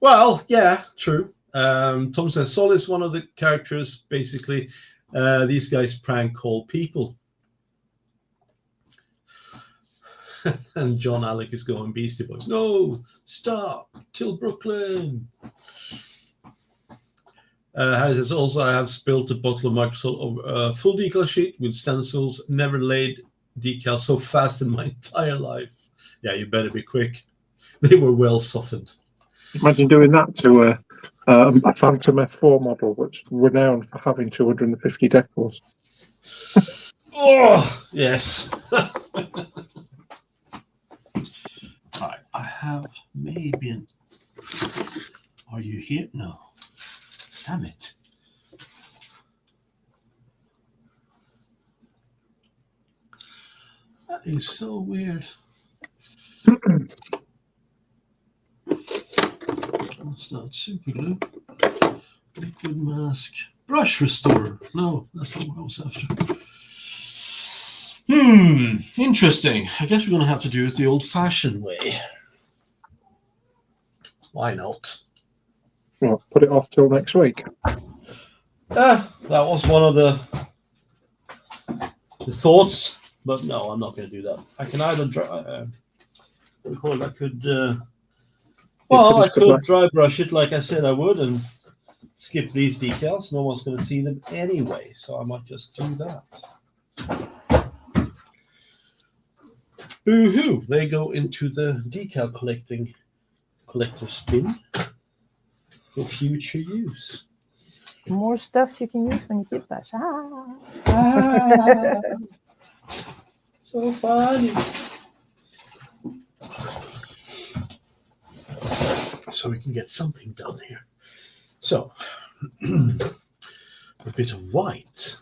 Well, yeah, true. Tom says, Sol is one of the characters, basically. These guys prank call people. And John Alec is going Beastie Boys. No, stop till Brooklyn. Harry says, also, I have spilled a bottle of Microsoft over a full decal sheet with stencils. Never laid decals so fast in my entire life. Yeah, you better be quick. They were well softened. Imagine doing that to a Phantom F4 model, which is renowned for having 250 decals. Oh, yes. All right, I have maybe Are you here? No. Damn it. That is so weird. That's not super glue. Liquid mask. Brush restorer. No, that's not what I was after. Interesting. I guess we're going to have to do it the old-fashioned way. Why not? Well, put it off till next week. That was one of the thoughts, but no, I'm not going to do that. I can either I could dry brush it like I said I would and skip these decals. No one's going to see them anyway, so I might just do that. Boo-hoo! They go into the decal collector's bin for future use. More stuff you can use when you keep that. So funny. So we can get something done here. So, a bit of white.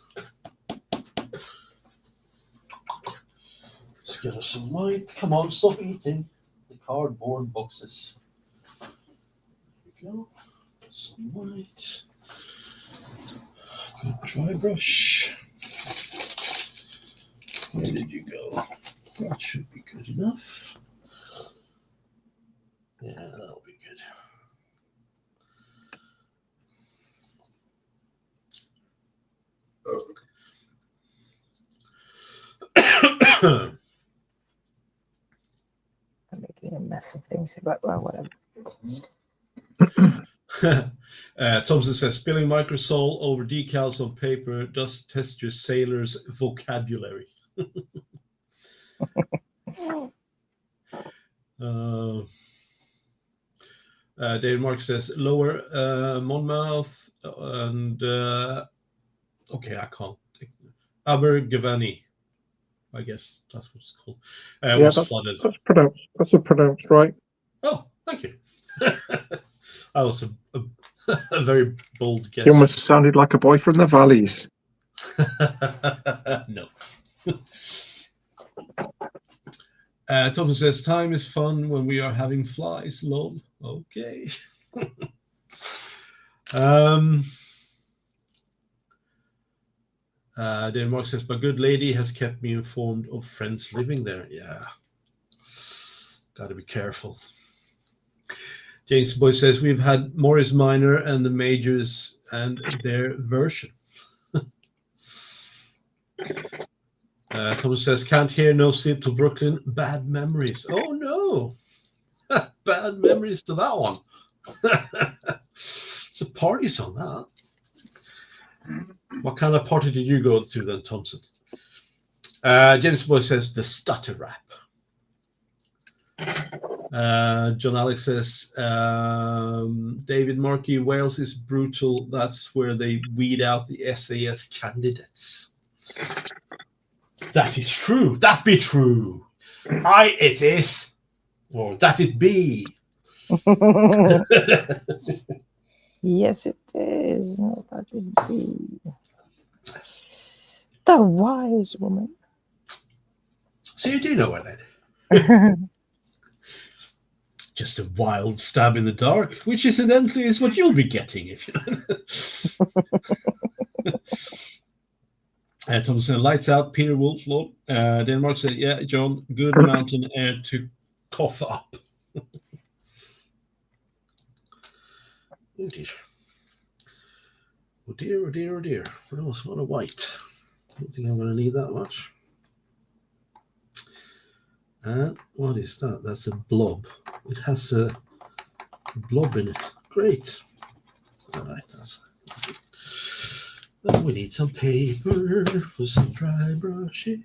Let's get us some white. Come on, stop eating the cardboard boxes. There we go. Some white. Good dry brush. Where did you go? That should be good enough. Yeah, that'll be good. I'm making a mess of things, but well, whatever. Thompson says, spilling Microsol over decals on paper does test your sailor's vocabulary. David Mark says, lower Monmouth and okay, I can't. Abergavenny, I guess that's what it's called. Was flooded. That's pronounced right. Oh, thank you. That was a very bold guess. You almost sounded like a boy from the valleys. No. Thompson says, time is fun when we are having flies, lol. Okay. Denmark says, my good lady has kept me informed of friends living there. Yeah. Got to be careful. James Boy says, we've had Morris Minor and the Majors and their version. Thomas says, can't hear No Sleep to Brooklyn. Bad memories. Oh, no. Bad memories to that one. It's a party song, that. What kind of party did you go to then, Thompson? James Boy says, the stutter rap. John Alex says, David Markey, Wales is brutal. That's where they weed out the SAS candidates. That is true. That be true. Aye, it is. Or that it be. Yes, it is. That it be. The wise woman. So you do know where then. Just a wild stab in the dark, which incidentally is what you'll be getting if you. Thompson, lights out. Peter Wolf, Lord. Denmark said, yeah, John, good mountain air to cough up. Oh dear. Oh dear, oh dear, oh dear. Well, it's not a white. I don't think I'm going to need that much. And what is that? That's a blob. It has a blob in it. Great. All right, that's. And we need some paper for some dry brushing.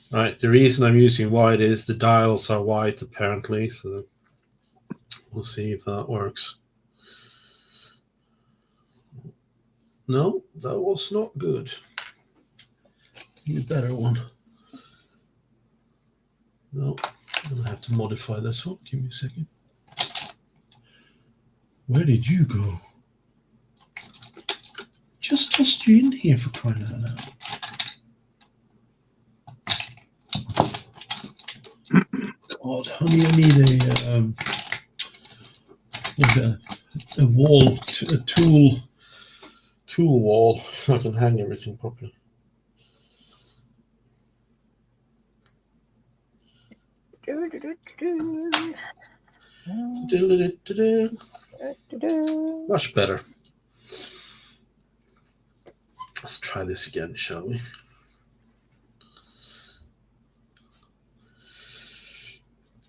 Right, the reason I'm using white is the dials are white apparently, so we'll see if that works. No, that was not good. Need a better one. No, I'm gonna have to modify this one. Give me a second. Where did you go? Just tossed you in here for crying out loud. God, honey, I need a wall, a tool wall. I can hang everything properly. Much better. Let's try this again, shall we?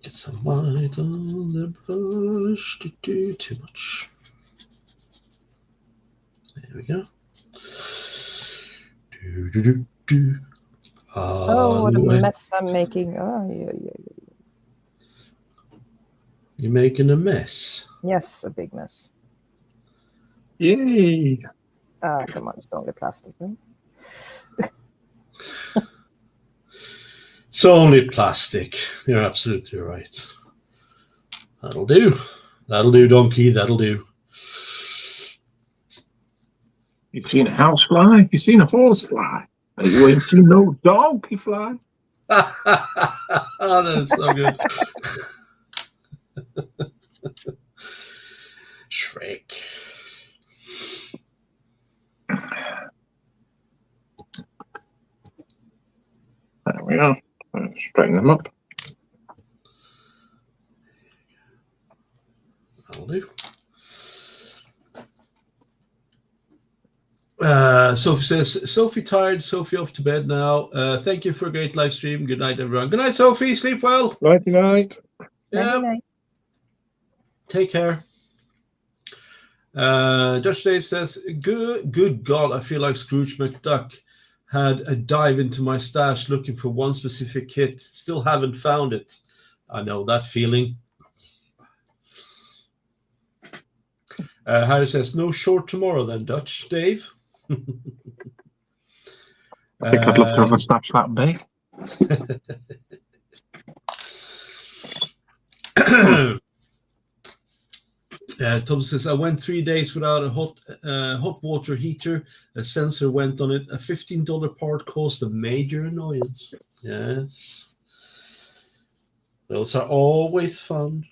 Get some white on the brush. Too much. There we go. Oh, what a mess I'm making. Oh, yeah. You're making a mess. Yes, a big mess. Yay! Come on, it's only plastic, right? It's only plastic. You're absolutely right. That'll do. That'll do, donkey. That'll do. You've seen a house fly? You've seen a horse fly? You ain't seen no donkey fly? Oh, that's so good. Shrek. There we are. Straighten them up. That'll do. Sophie says, Sophie tired, Sophie off to bed now. Thank you for a great live stream. Good night, everyone. Good night, Sophie. Sleep well. Nighty night. Yeah. Night. Take care. Josh Dave says, good God, I feel like Scrooge McDuck had a dive into my stash looking for one specific kit. Still haven't found it. I know that feeling. Harry says, no short tomorrow then, Dutch Dave. I think I'd love to have a stash that big. Tom says, I went 3 days without a hot water heater. A sensor went on it. A $15 part caused a major annoyance. Yes. Those are always fun.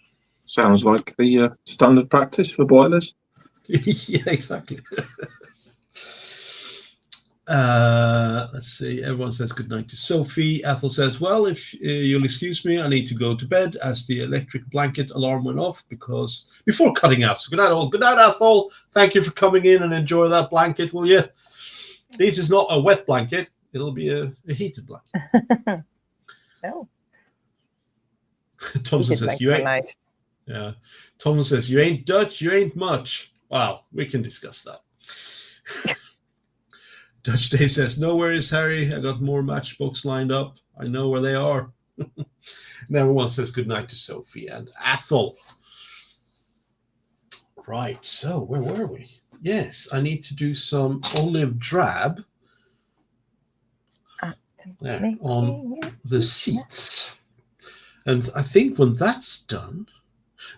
Sounds like the standard practice for boilers. Yeah, exactly. Let's see. Everyone says good night to Sophie. Ethel says, well, if you'll excuse me, I need to go to bed as the electric blanket alarm went off because before cutting out. So good night, all. Good night, Ethel. Thank you for coming in and enjoy that blanket, will you? This is not a wet blanket. It'll be a heated blanket. No. Thompson says, you ain't nice. Yeah. Thompson says, you ain't Dutch, you ain't much. Wow, we can discuss that. Dutch Day says, no worries, Harry. I got more matchbooks lined up. I know where they are. And everyone says goodnight to Sophie and Athol. Right, so where were we? Yes, I need to do some olive drab there on the seats. And I think when that's done,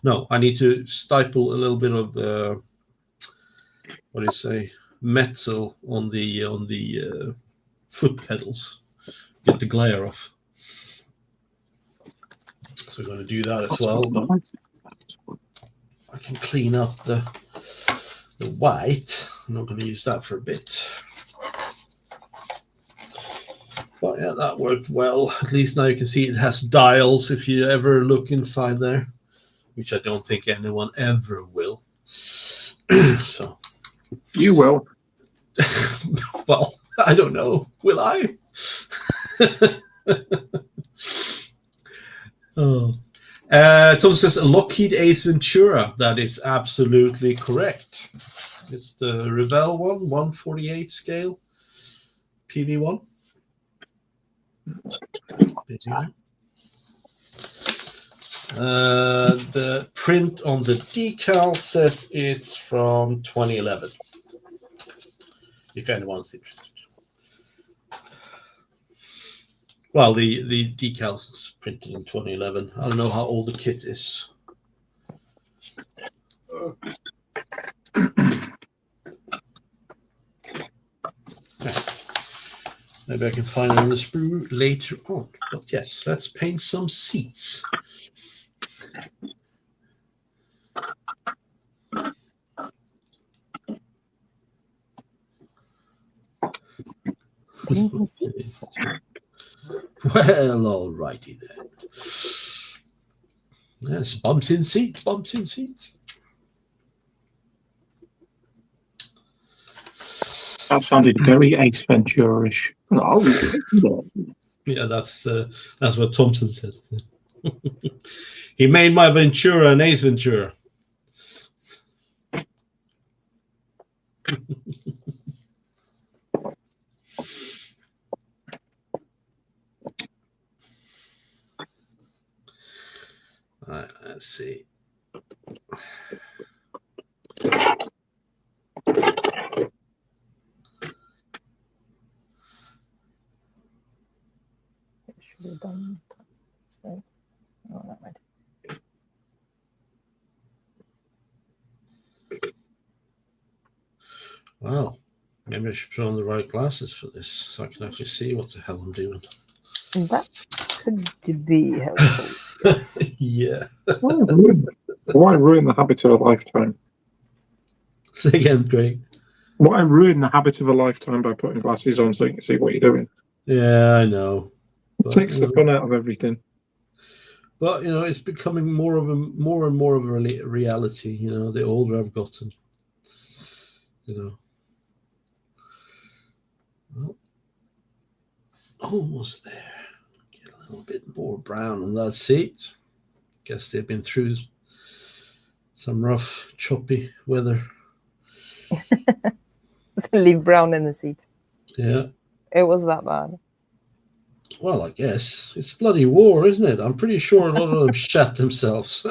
no, I need to stipple a little bit of what do you say, metal on the foot pedals, get the glare off. So we're going to do that as well. I can clean up the white. I'm not going to use that for a bit. But yeah, that worked well. At least now you can see it has dials if you ever look inside there, which I don't think anyone ever will. So you will. Well, I don't know. Will I? Oh. Tom says Lockheed Ace Ventura. That is absolutely correct. It's the Revell one, 148 scale, PV1. The print on the decal says it's from 2011. If anyone's interested. Well, the decal's printed in 2011. I don't know how old the kit is. Maybe I can find it on the sprue later on. But yes, let's paint some seats. Painting seats. Well, all righty then. Yes, bumps in seat, bumps in seat. That sounded very Ace Ventura-ish. Yeah, that's what Thompson said. He made my Ventura an Ace Ventura. All right, let's see. Should have done that. Oh, that might. Wow, maybe I should put on the right glasses for this so I can actually see what the hell I'm doing. That could be helpful. Yes. Yeah. Why ruin the habit of a lifetime? Say again, Greg. Why ruin the habit of a lifetime by putting glasses on so you can see what you're doing? Yeah, I know. It takes the fun out of everything. But you know, it's becoming more and more of a reality. You know, the older I've gotten. You know. Well, almost there. Get a little bit more brown on that seat. Guess they've been through some rough, choppy weather. Leave brown in the seat. Yeah. It was that bad. Well, I guess it's bloody war, isn't it? I'm pretty sure a lot of them shat themselves.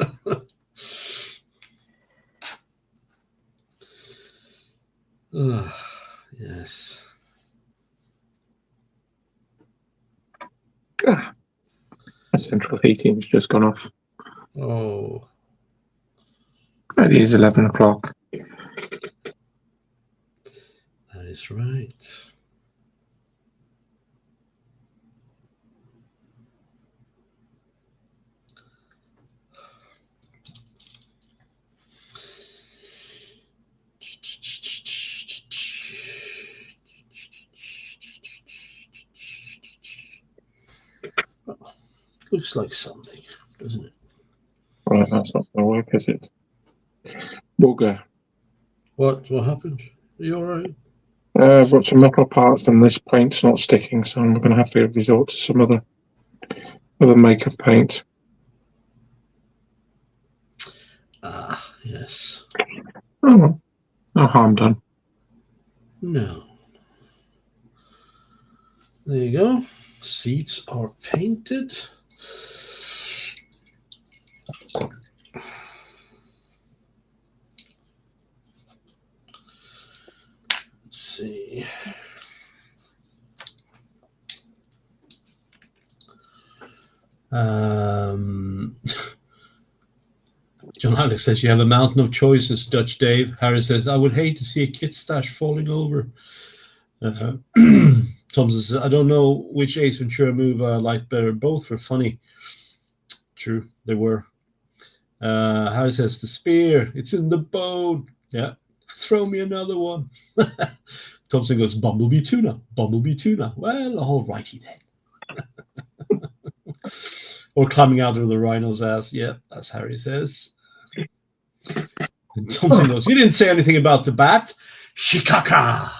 Yes. Central heating's just gone off. Oh. It is 11 o'clock. That is right. Looks like something, doesn't it? Right, that's not going to work, is it? Bugger. What happened? Are you all right? I've got some metal parts and this paint's not sticking, so I'm going to have to resort to some other make of paint. Ah, yes. Oh, no harm done. No. There you go. Seats are painted. Let's see. John Alex says you have a mountain of choices, Dutch Dave. Harry says, I would hate to see a kit stash falling over. Thompson says, I don't know which Ace Ventura move I like better. Both were funny. True, they were. Harry says, the spear, it's in the bone. Yeah, throw me another one. Thompson goes, Bumblebee tuna, Bumblebee tuna. Well, all righty then. Or climbing out of the rhino's ass. Yeah, as Harry says. And Thompson goes, you didn't say anything about the bat. Shikaka.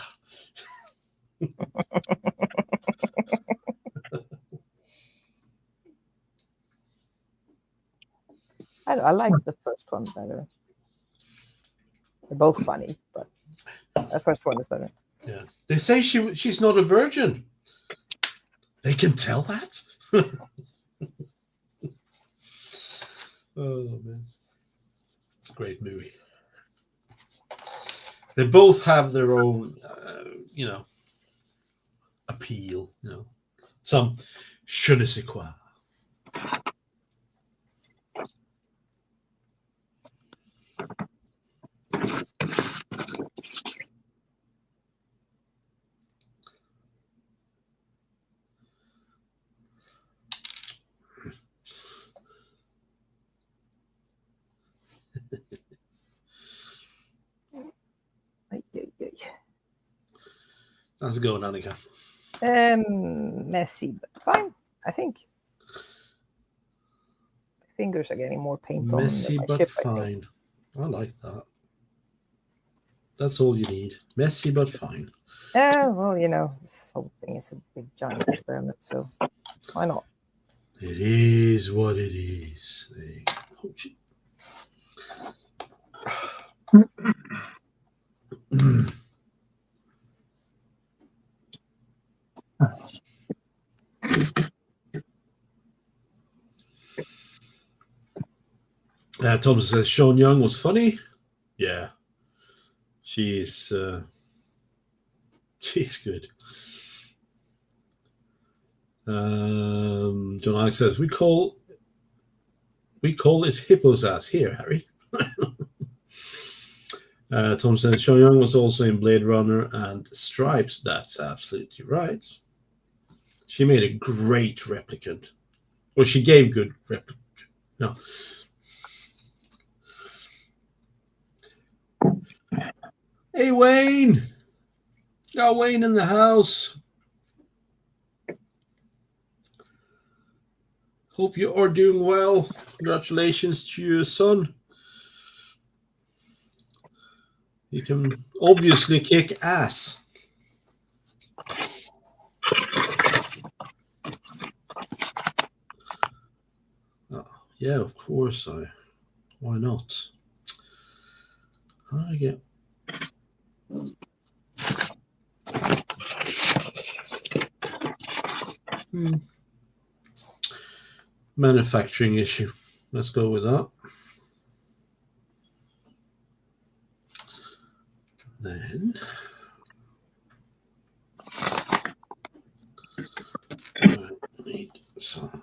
I like the first one better. They're both funny, but the first one is better. Yeah, they say she's not a virgin. They can tell that. Oh man, great movie. They both have their own, appeal. Some je ne sais quoi. How's it going, Annika? Messy, but fine, I think. My fingers are getting more paint on Messy than my but ship, fine. I like that. That's all you need. Messy but fine. Well, this whole thing is a big giant experiment, so why not? It is what it is. Oh, shit. Thompson says Sean Young was funny. Yeah, she's good. John Alex says we call it hippo's ass here, Harry. Thompson says Sean Young was also in Blade Runner and Stripes. That's absolutely right. She made a great replicant. Well, she gave good replicant. No. Hey, Wayne. Got Wayne in the house. Hope you are doing well. Congratulations to your son. You can obviously kick ass. Oh, yeah, of course. Why not? How do I get? Manufacturing issue. Let's go with that. Then I need some.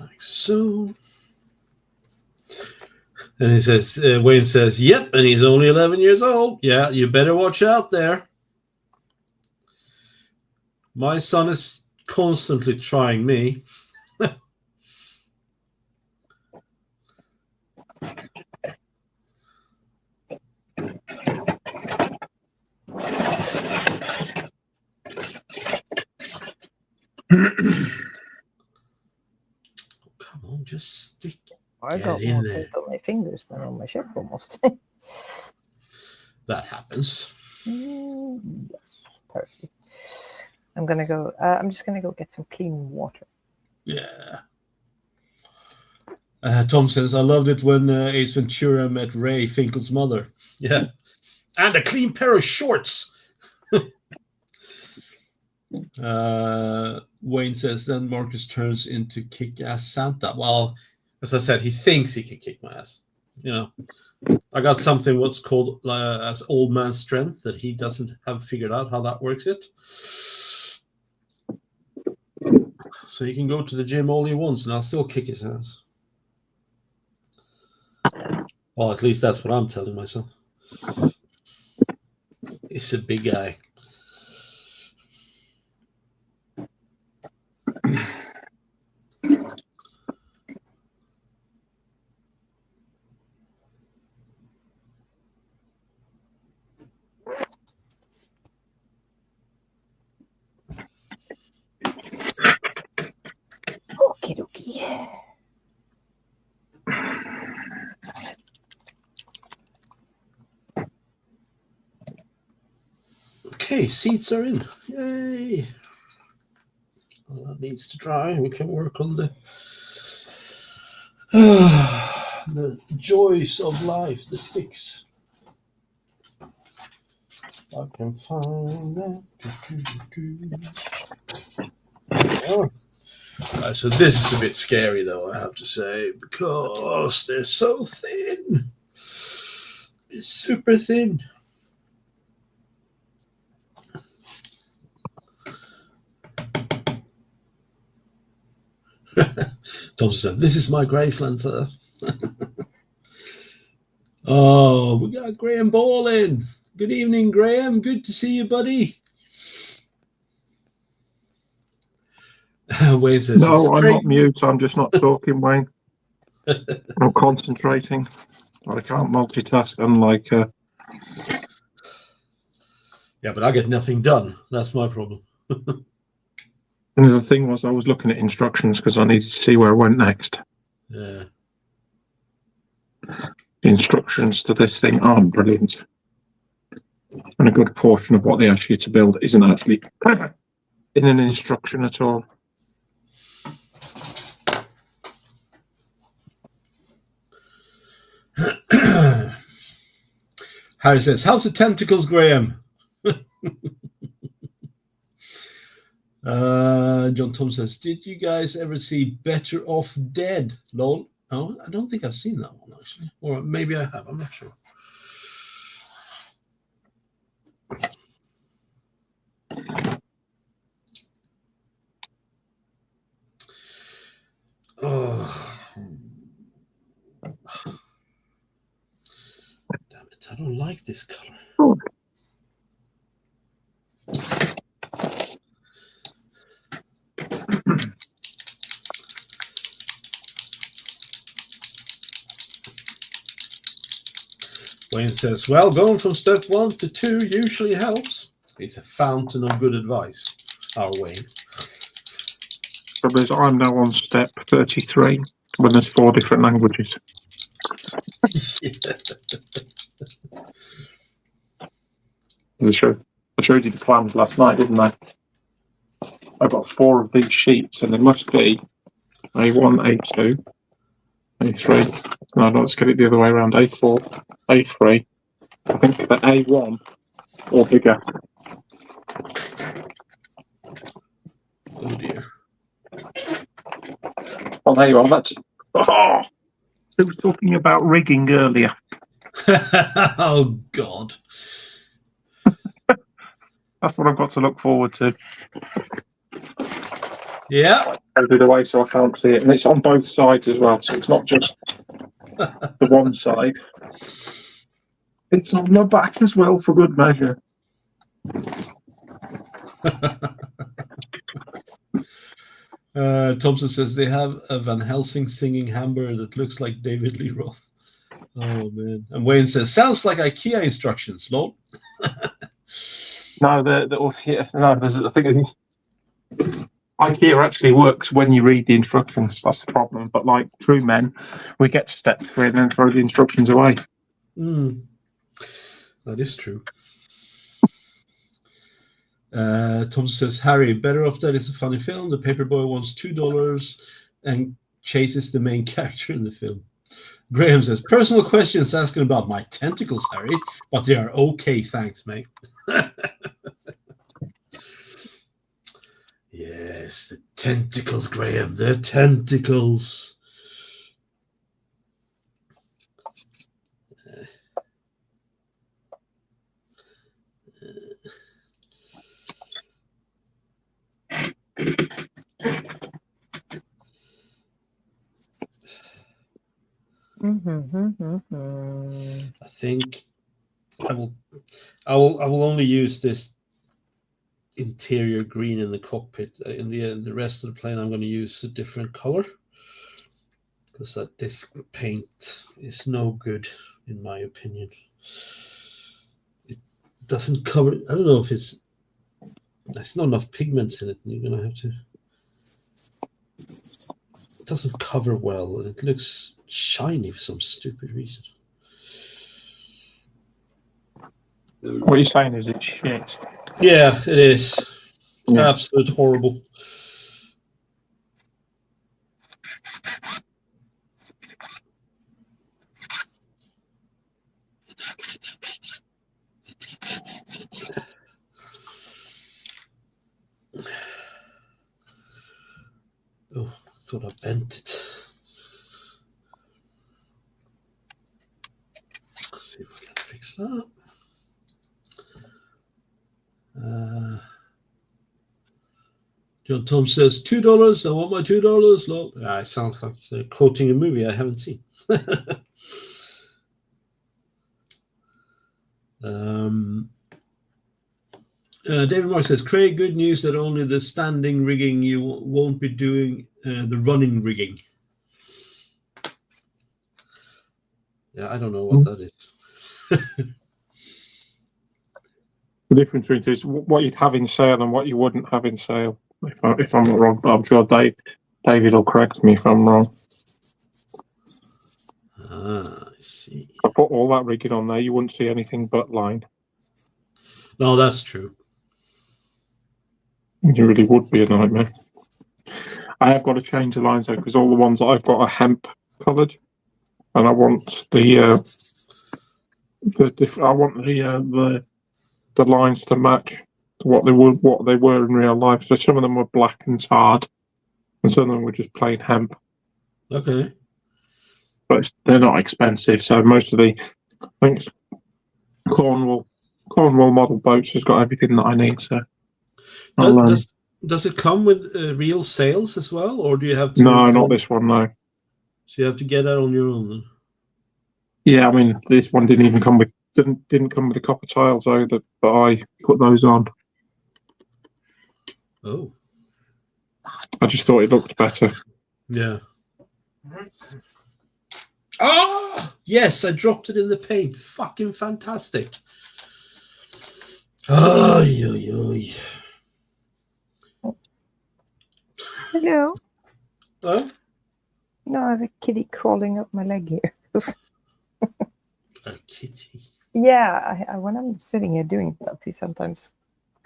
Like so. And he says, Wayne says, yep, and he's only 11 years old. Yeah, you better watch out there. My son is constantly trying me. Come on, just stick. I got more paint on my fingers than on my ship almost. That happens. Yes, perfect. I'm gonna go. I'm just gonna go get some clean water. Yeah. Tom says, I loved it when Ace Ventura met Ray Finkel's mother. Yeah. And a clean pair of shorts. Wayne says, then Marcus turns into kick-ass Santa. Well, as I said, he thinks he can kick my ass. You know, I got something what's called as old man strength that he doesn't have figured out how that works yet. So he can go to the gym all he wants and I'll still kick his ass. Well, at least that's what I'm telling myself. He's a big guy. Okie dokie. Okay, seats are in. Yay. Well, that needs to dry. We can work on the joys of life, the sticks. I can find that. Oh. Right, so this is a bit scary, though, I have to say, because they're so thin. It's super thin. Thompson said, this is my Graceland, sir. Oh, we got Graham Ball in. Good evening, Graham. Good to see you, buddy. Wayne says, no, I'm not mute. I'm just not talking, Wayne. I'm concentrating. I can't multitask unlike... Yeah, but I get nothing done. That's my problem. And the thing was, I was looking at instructions because I needed to see where I went next. Yeah. The instructions to this thing are brilliant. And a good portion of what they ask you to build isn't actually in an instruction at all. Harry says, how's the tentacles, Graham? John Tom says, did you guys ever see Better Off Dead? Lol. No, I don't think I've seen that one, actually. Or maybe I have. I'm not sure. Oh. Damn it. I don't like this color. Oh. Wayne says, well, going from step 1 to 2 usually helps. He's a fountain of good advice, our Wayne. Because I'm now on step 33 when there's 4 different languages. I showed you the plans last night, didn't I? I've got 4 of these sheets, and there must be A1, A2, A3. No, let's get it the other way around. A4, A3. I think the A1 or bigger. Oh dear. Oh, there you are. That's. Oh, I was talking about rigging earlier. Oh God. That's what I've got to look forward to. Yeah. I moved it away so I can't see it, and it's on both sides as well. So it's not just the one side. It's on the back as well, for good measure. Thompson says they have a Van Helsing singing hamburger that looks like David Lee Roth. Oh man! And Wayne says sounds like IKEA instructions. Lol. No, there's I think IKEA actually works when you read the instructions. That's the problem. But like true men, we get to step 3 and then throw the instructions away. That is true. Tom says, Harry, Better Off Dead is a funny film. The paperboy wants $2 and chases the main character in the film. Graham says, personal questions asking about my tentacles, Harry, but they are okay, thanks, mate. Yes, the tentacles, Graham, the tentacles. I think I will only use this interior green in the cockpit. In the rest of the plane, I'm going to use a different color because that disc paint is no good, in my opinion. It doesn't cover. I don't know if there's not enough pigments in it. And you're going to have to. It doesn't cover well, and it looks shiny for some stupid reason. What you're saying is it's shit. Yeah, it is. Yeah. Absolute horrible. Oh, thought I bent it. Let's see if we can fix that. John Tom says $2. I want my $2. Look, it sounds like quoting a movie I haven't seen. David Mark says, Craig, good news that only the standing rigging, you won't be doing the running rigging. Yeah, I don't know what that is. The difference between is what you'd have in sail and what you wouldn't have in sail. If I'm not wrong, but I'm sure David will correct me if I'm wrong. I see. If I put all that rigging on there, you wouldn't see anything but line. No, that's true. It really would be a nightmare. I have got to change the lines out because all the ones that I've got are hemp coloured, and I want the lines to match what they were in real life. So some of them were black and tarred, and some of them were just plain hemp. Okay. But they're not expensive. So most of I think Cornwall model boats has got everything that I need. So does it come with real sails as well, or do you have to? No, not this one. No. So you have to get that on your own then. Yeah, I mean this one didn't even come with didn't come with the copper tiles either, but I put those on. Oh. I just thought it looked better. Yeah. Ah, yes, I dropped it in the paint. Fucking fantastic. Oy, oy, oy. Hello. Huh? No, I have a kitty crawling up my leg here. A kitty. Yeah, when I'm sitting here doing that, he sometimes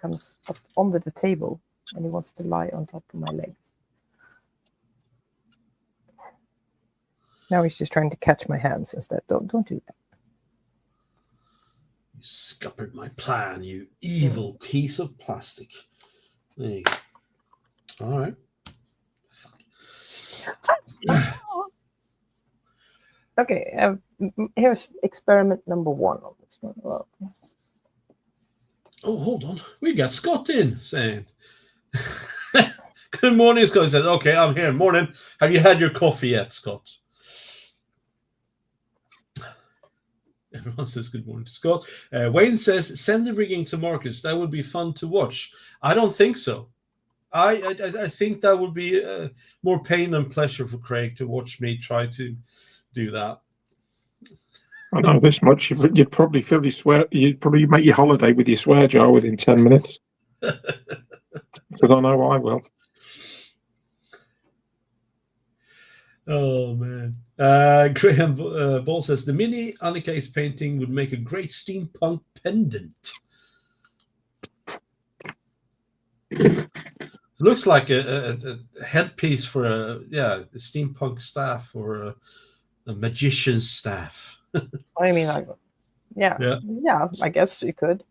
comes up under the table and he wants to lie on top of my legs. Now he's just trying to catch my hands instead. Don't do that. You scuppered my plan, you evil piece of plastic. There you go. All right. Okay, here's experiment number 1 on this one. Well, oh, hold on. We got Scott in saying, good morning, Scott. He says, okay, I'm here. Morning. Have you had your coffee yet, Scott? Everyone says good morning to Scott. Wayne says, send the rigging to Marcus. That would be fun to watch. I don't think so. I think that would be more pain than pleasure for Craig to watch me try to do that. I know this much. You'd probably you'd probably make your holiday with your swear jar within 10 minutes. But I know I will. Oh man. Graham Ball says the mini uncased painting would make a great steampunk pendant. looks like a headpiece for a steampunk staff or a magician's staff. I mean, like, yeah, I guess you could.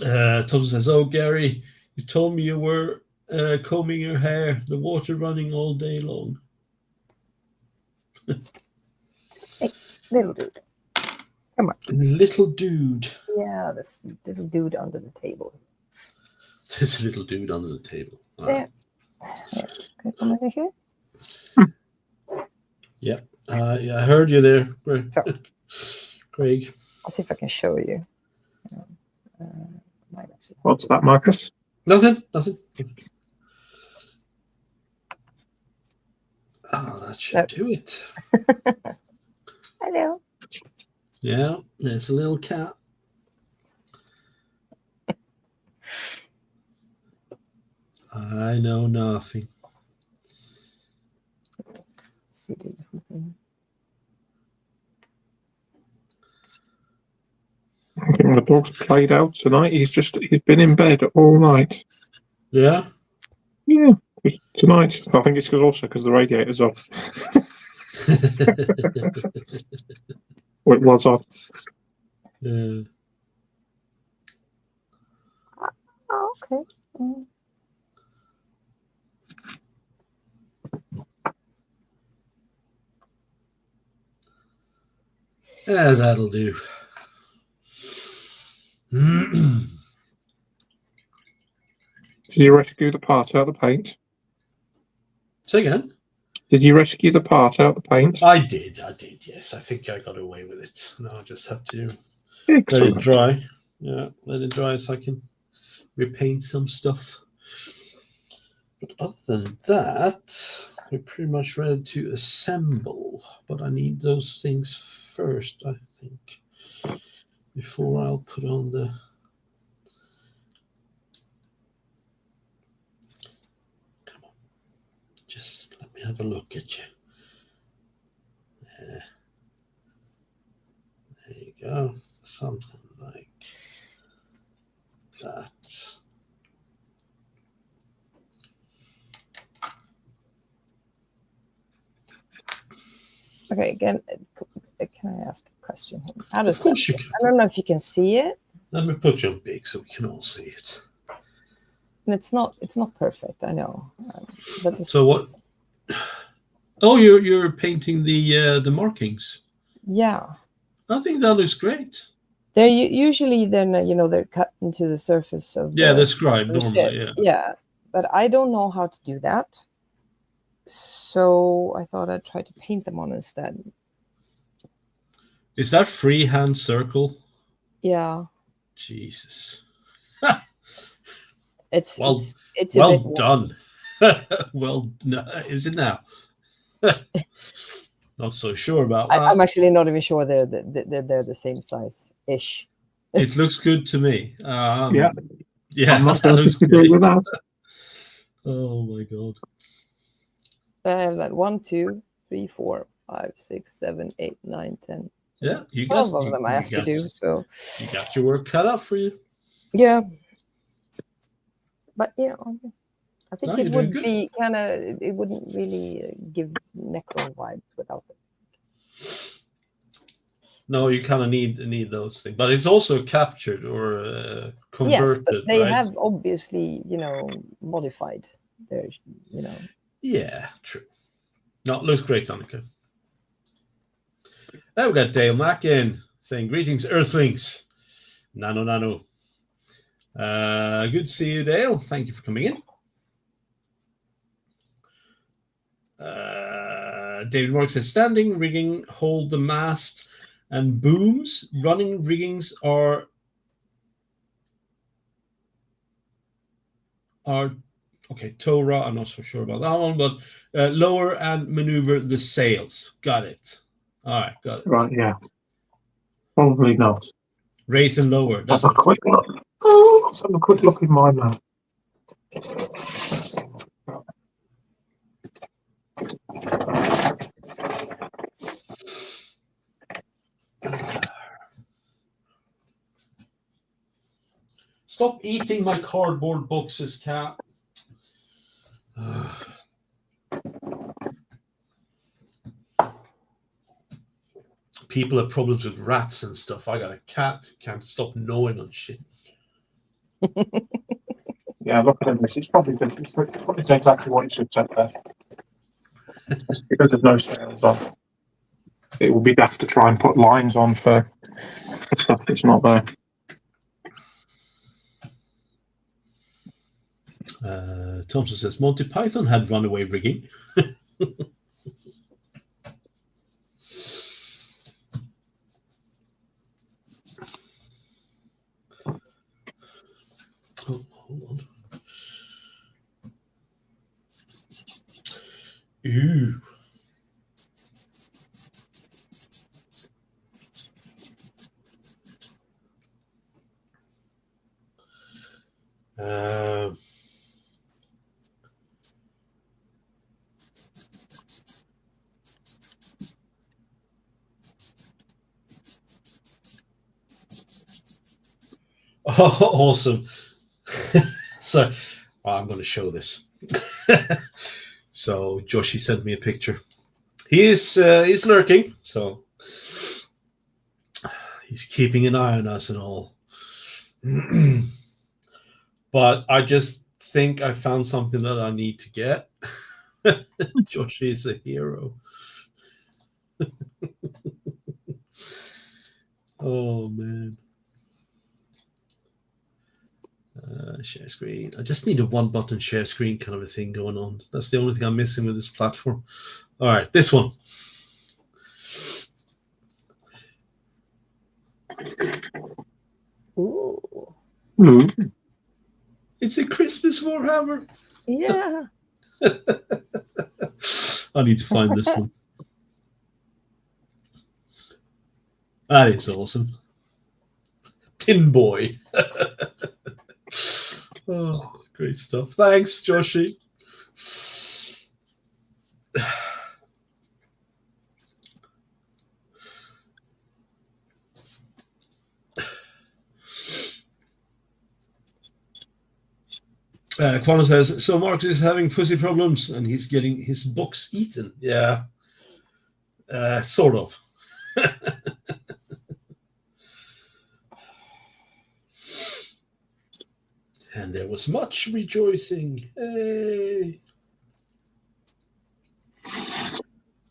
Tom says, "Oh, Gary, you told me you were combing your hair. The water running all day long." Hey, little dude, come on. Little dude. Yeah, this little dude under the table. This little dude under the table. All There. right. Yeah. Can I come over here? Yep. Yeah, I heard you there, Craig. Sorry. Craig. I'll see if I can show you. What's that, Marcus? Nothing. Oh, that should do it. Hello. Yeah, there's a little cat. I know nothing. Let's see. I think the dog's played out tonight. He's been in bed all night. Yeah. Yeah, tonight. I think it's because the radiator's off. Well, it was off. Yeah. Oh, okay. Mm. Yeah, that'll do. Did you rescue the part out of the paint? Say again? Did you rescue the part out of the paint? I did, yes. I think I got away with it. Now I just have to Excellent. let it dry. Yeah, let it dry so I can repaint some stuff. But other than that, we're pretty much ready to assemble. But I need those things first, I think, before I'll put on the... Come on. Just let me have a look at you. There you go. Something like that. Okay, again, can I ask a question? How does Of course that, you can. I don't know if you can see it. Let me put you on big so we can all see it. And it's not perfect, I know. But So what? Oh, you're painting the markings. Yeah. I think that looks great. They're usually they're cut into the surface of the scribe the normally. ship. Yeah, but I don't know how to do that. So I thought I'd try to paint them on instead. Is that freehand circle? Yeah. Jesus. It's well done. Well, is it now? Not so sure about that. I'm actually not even sure they're the same size ish. It looks good to me. Yeah, I'm not going to disagree with that. Oh my god. I have that 1, 2, 3, 4, 5, 6, 7, 8, 9, 10. Yeah, 12 of them I have to do. So you got your work cut out for you. Yeah, but I think No, it would be kind of. It wouldn't really give necro vibes without them. No, you kind of need those things, but it's also captured or converted. Yes, but they right? have obviously modified their Yeah, true. No, it looks great, Annika. Now we got Dale Mack in saying, "Greetings, Earthlings." Nano. Good to see you, Dale. Thank you for coming in. David Mark says, "Standing rigging hold the mast and booms. Running riggings are okay. Torah, I'm not so sure about that one, but lower and maneuver the sails. Got it. All right, got it. Right, yeah. Probably not. Raise and lower. That's Have a quick look. Let's have a quick look in my map. Stop eating my cardboard boxes, cat. People have problems with rats and stuff. I got a cat. Can't stop gnawing on shit. Yeah, look at this. It's probably it's exactly what it should say there. It's because there's no scales on. It will be daft to try and put lines on for stuff that's not there. Thompson says Monty Python had runaway rigging. Oh, hold on. Ooh. Oh, awesome. So I'm going to show this. So Joshi sent me a picture. He's lurking, so he's keeping an eye on us and all. But I just think I found something that I need to get. Joshi is a hero. Oh, man. Share screen. I just need a one-button share screen kind of a thing going on. That's the only thing I'm missing with this platform. All right, this one. Ooh. Mm. It's a Christmas Warhammer. Yeah. I need to find this one. That is awesome. Tin Boy. Oh, great stuff. Thanks, Joshi. Quano says, so Marcus is having pussy problems and he's getting his box eaten. Yeah. Sort of. And there was much rejoicing. Hey.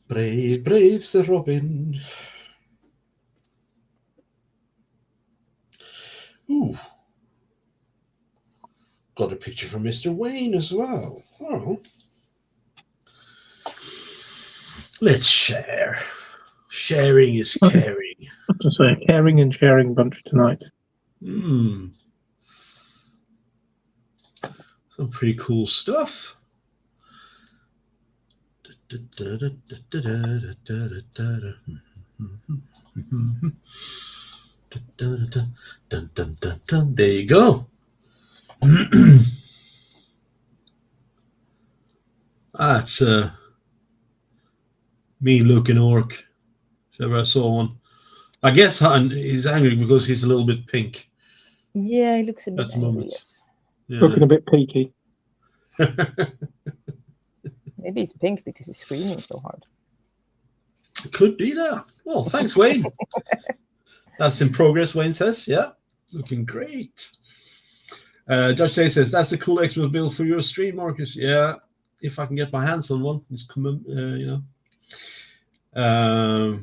Brave, brave Sir Robin. Ooh. Got a picture from Mr. Wayne as well. Oh. Let's share. Sharing is caring. To say, a caring and sharing bunch tonight. Some pretty cool stuff. There you go. That's a mean-looking orc. If ever I saw one. I guess he's angry because he's a little bit pink. Yeah, he looks a bit At the angry, moment. yes. Yeah. Looking a bit peaky. Maybe he's pink because he's screaming so hard. Could be that. Well, thanks, Wayne. That's in progress, Wayne says. Yeah, looking great. Judge Day says, that's a cool expert build for your stream, Marcus. Yeah, if I can get my hands on one. It's coming, you know.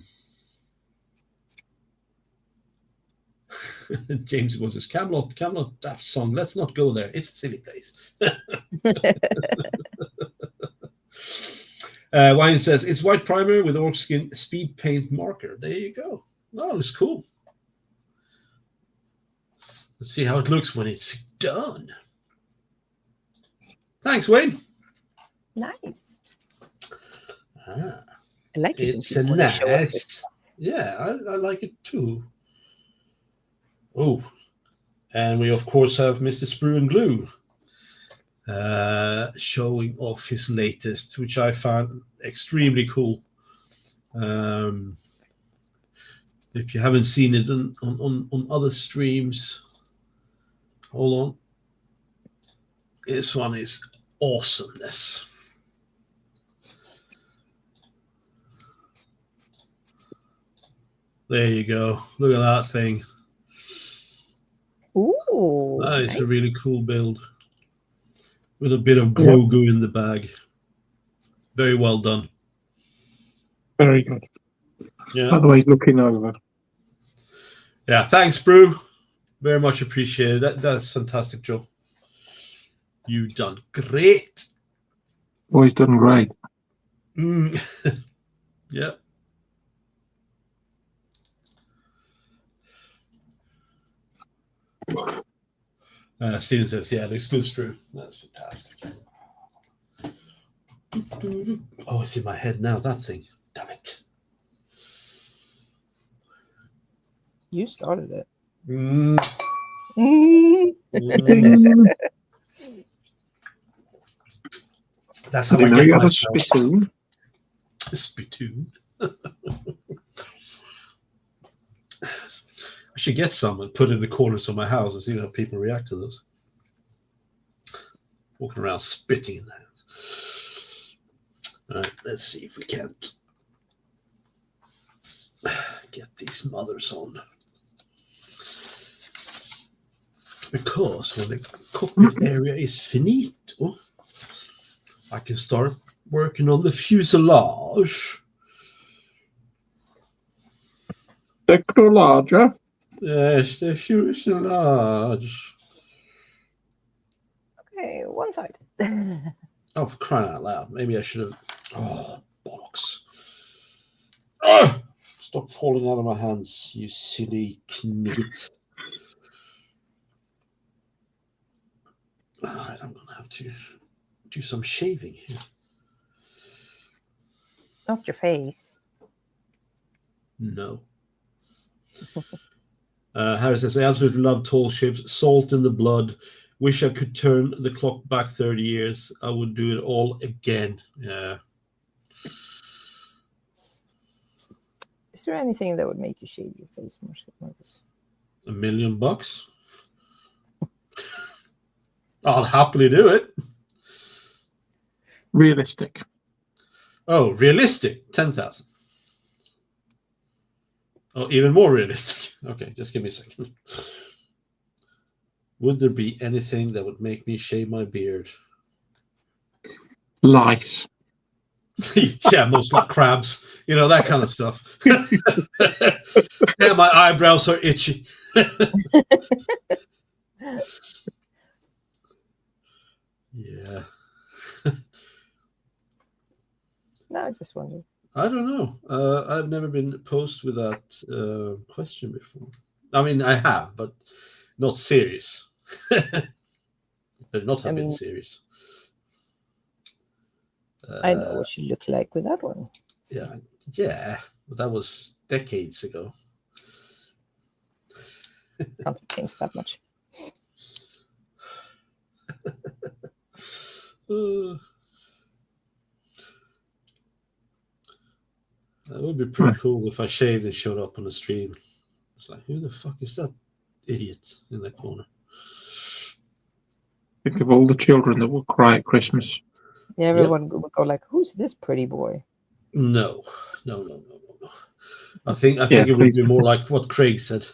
James goes, says, Camelot, daft song. Let's not go there. It's a silly place. Wayne says, it's white primer with orc skin speed paint marker. There you go. Oh, it's cool. Let's see how it looks when it's done. Thanks, Wayne. Nice. I like it. It's a nice. Yeah, I like it too. Oh, and we of course have Mr. Sprue and Glue showing off his latest, which I found extremely cool. If you haven't seen it on other streams, Hold on. This one is awesomeness. There you go. Look at that thing. Ooh, That is nice. a really cool build. With a bit of Grogu in the bag. Very well done. Very good. Yeah. By the way, he's looking over. Yeah, thanks, Brew. Very much appreciated. That's fantastic job. You've done great. Oh, he's done great. Yeah. Steven says, yeah, it looks good, Brew. That's fantastic. Oh, it's in my head now, that thing. Damn it. You started it. Mm. That's how I Didn't know get you had a myself. spittoon. Spittoon. I should get some and put in the corners of my house and see how people react to those. Walking around spitting in the house. All right, let's see if we can't get these mothers on. Because when the cockpit area is finito, I can start working on the fuselage. Extra larger. Yes, the fuselage. Okay, one side. Oh, for crying out loud. Maybe I should have... Oh, bollocks. Ah! Stop falling out of my hands, you silly knigget. All right, I'm going to have to do some shaving here. Not your face. No. Harry says, I absolutely love tall ships. Salt in the blood. Wish I could turn the clock back 30 years. I would do it all again. Yeah. Is there anything that would make you shave your face more, Marcus? $1 million? I'll happily do it. Realistic. Oh, realistic. 10,000. Oh, even more realistic. Okay, just give me a second. Would there be anything that would make me shave my beard? Lice. Yeah, most like crabs. You know, that kind of stuff. Yeah, my eyebrows are itchy. Yeah. No, I just wondered. I don't know. I've never been posed with that question before. I mean, I have, but not serious. Better not have been serious. I know what you look like with that one. Yeah, but that was decades ago. Can't change that much. That would be pretty cool if I shaved and showed up on the stream. It's like, who the fuck is that idiot in that corner? Think of all the children that will cry at Christmas. Yeah, everyone would go like, "Who's this pretty boy?" No. I think it would be more like what Craig said.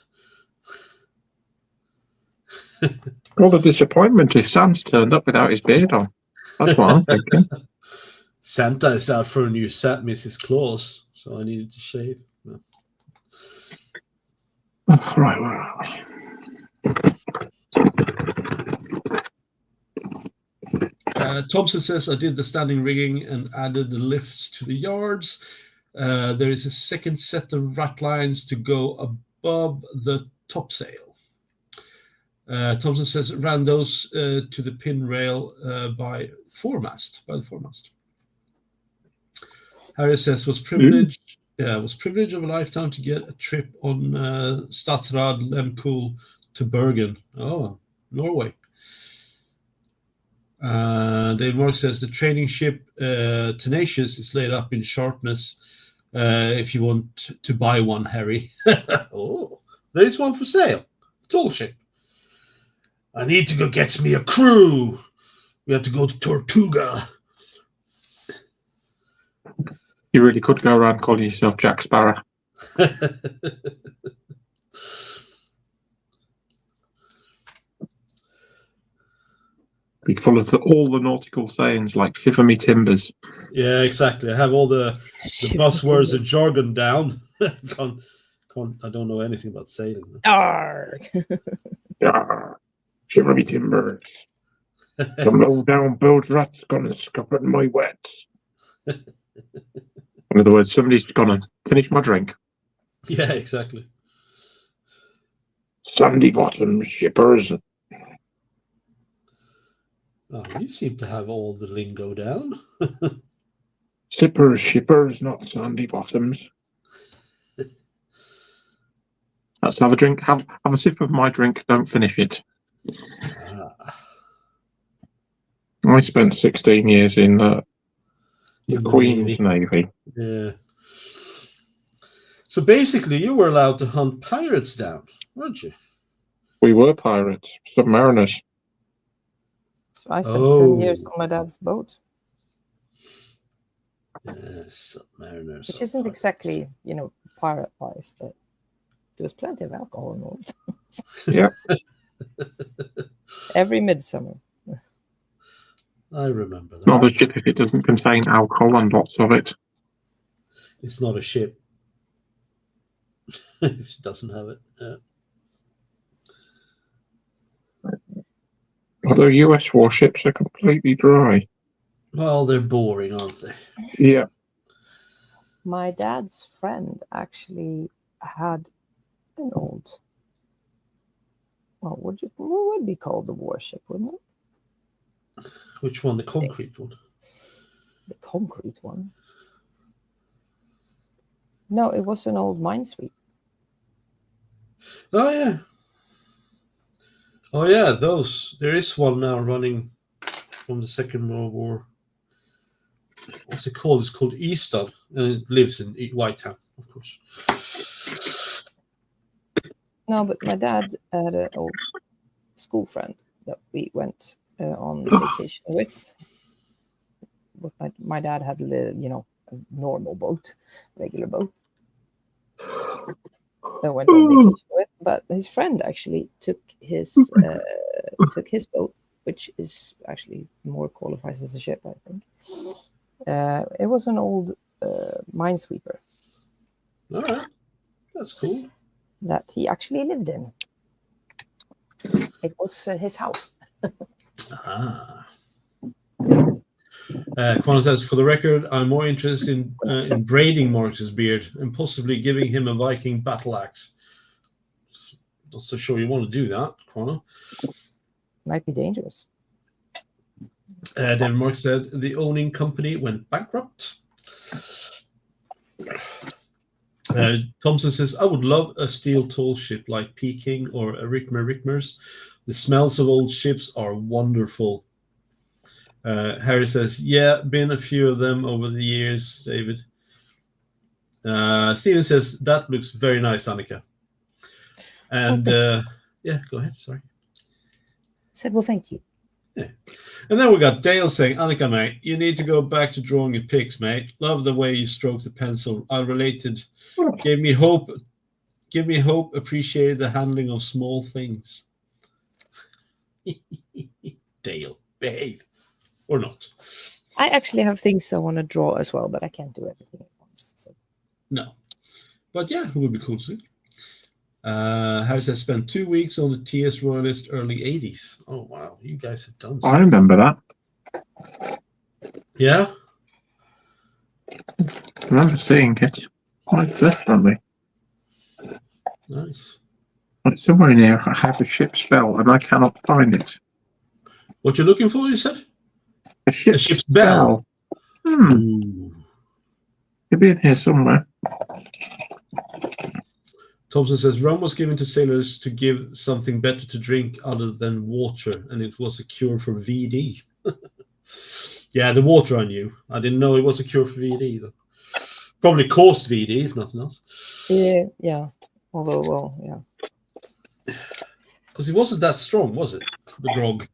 All the disappointment if Santa turned up without his beard on. That's what I'm thinking. Santa is out for a new set, Mrs. Claus, so I needed to shave. No. Right, where are we? Thompson says, I did the standing rigging and added the lifts to the yards. There is a second set of rat lines to go above the topsail. Thompson says, ran those to the pin rail by the foremast. Harry says, was privilege of a lifetime to get a trip on Statsrad Lemcool to Bergen. Oh, Norway. Dave Mark says the training ship Tenacious is laid up in Sharpness if you want to buy one, Harry. Oh, there is one for sale. Tall ship. I need to go get me a crew. We have to go to Tortuga. You really could go around calling yourself Jack Sparrow. Be full of all the nautical sayings like shiver me timbers. Yeah, exactly. I have all the buzzwords and jargon down. I don't know anything about sailing. Arg. Yeah, shiver me timbers. Some low down bilge rat's gonna scupper my wets. In other words, somebody's gonna finish my drink. Yeah, exactly. Sandy bottom shippers. Oh, you seem to have all the lingo down. Sippers, shippers, not sandy bottoms. Let's have a drink. Have a sip of my drink. Don't finish it. I spent 16 years in the Queen's Navy. Yeah. So basically, you were allowed to hunt pirates down, weren't you? We were pirates, submariners. So I spent 10 years on my dad's boat. Yes, submariners. Which isn't exactly, pirate life, but there was plenty of alcohol involved. Yeah. Every midsummer. I remember that. It's not a ship if it doesn't contain alcohol and lots of it. It's not a ship. If it doesn't have it. Yeah. Although US warships are completely dry. Well, they're boring, aren't they? Yeah. My dad's friend actually had an old, what would be called the warship, wouldn't it? Which one? The concrete one? The concrete one? No, it was an old minesweeper. Oh, yeah. Oh, yeah, those. There is one now running from the Second World War. What's it called? It's called Easton, and it lives in Whitetown, of course. No, but my dad had an old school friend that we went on vacation with. My dad had a normal boat, regular boat. That went on vacation with, but his friend actually took his boat, which is actually more qualifies as a ship, I think. It was an old minesweeper. All right, that's cool. That he actually lived in. It was his house. Quan says, for the record, I'm more interested in braiding Marcus's beard and possibly giving him a Viking battle axe. Not so sure you want to do that, Quan. Might be dangerous. David Mark said, the owning company went bankrupt. Thompson says, I would love a steel tall ship like Peking or a Rickmers. The smells of old ships are wonderful. Harry says, yeah, been a few of them over the years, David. Steven says, that looks very nice, Annika. And yeah, go ahead, sorry. I said, well, thank you. Yeah. And then we got Dale saying, Annika, mate, you need to go back to drawing your pics, mate. Love the way you stroke the pencil. I related. Gave me hope, appreciated the handling of small things. Dale, behave. Or not. I actually have things I want to draw as well, but I can't do everything at once. So. No. But yeah, it would be cool to see. Harry says, spent 2 weeks on the TS Royalist early 80s. Oh, wow. You guys have done I remember that. Yeah? I remember seeing it. Quite definitely. Nice. It's somewhere in here. I have a ship spell and I cannot find it. What you're looking for, you said? A ship's bell. It'll be in here somewhere. Thompson says, rum was given to sailors to give something better to drink other than water, and it was a cure for VD. Yeah, the water I knew. I didn't know it was a cure for VD, though. Probably caused VD, if nothing else. Yeah. Although, well, yeah. Because it wasn't that strong, was it? the grog.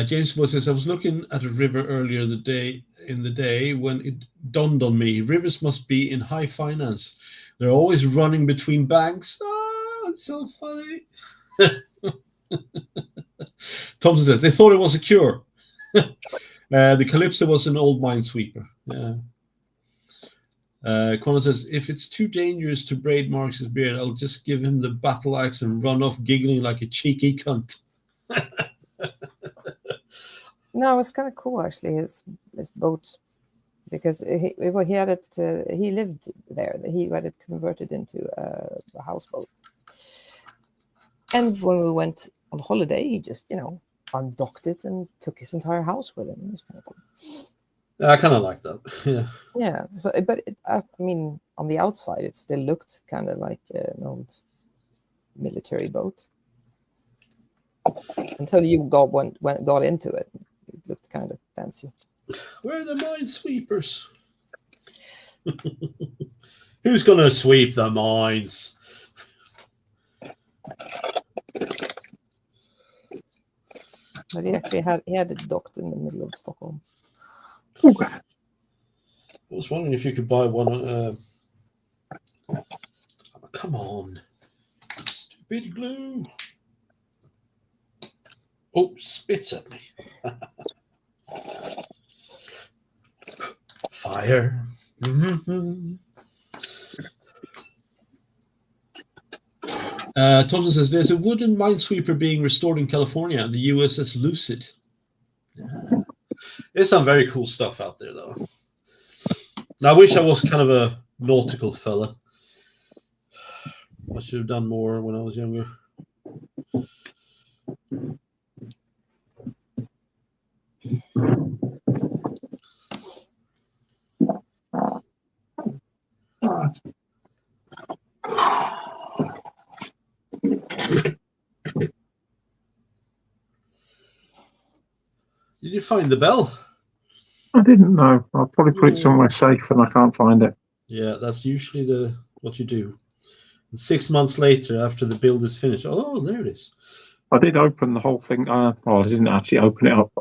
James Boy says, I was looking at a river earlier in the day when it dawned on me. Rivers must be in high finance. They're always running between banks. Ah, it's so funny. Thompson says, they thought it was a cure. The Calypso was an old minesweeper. Yeah. Connor says, if it's too dangerous to braid Marcus's beard, I'll just give him the battle axe and run off giggling like a cheeky cunt. No, it was kind of cool actually. His boat, because he had it. He lived there. He had it converted into a houseboat. And when we went on holiday, he just undocked it and took his entire house with him. It was kind of cool. I kind of like that. Yeah. Yeah. So, but I mean, on the outside, it still looked kind of like an old military boat. Until you got into it, it looked kind of fancy. Where are the minesweepers? Who's going to sweep the mines? But he actually had it docked in the middle of Stockholm. I was wondering if you could buy one. Come on, stupid glue! Oh, spits at me. Fire. Thompson says there's a wooden minesweeper being restored in California, the USS Lucid. Yeah. There's some very cool stuff out there, though. Now, I wish I was kind of a nautical fella. I should have done more when I was younger. Did you find the bell? I didn't know. I'll probably put it somewhere safe and I can't find it. Yeah, that's usually what you do. And 6 months later, after the build is finished, oh, there it is. I did open the whole thing. I didn't actually open it up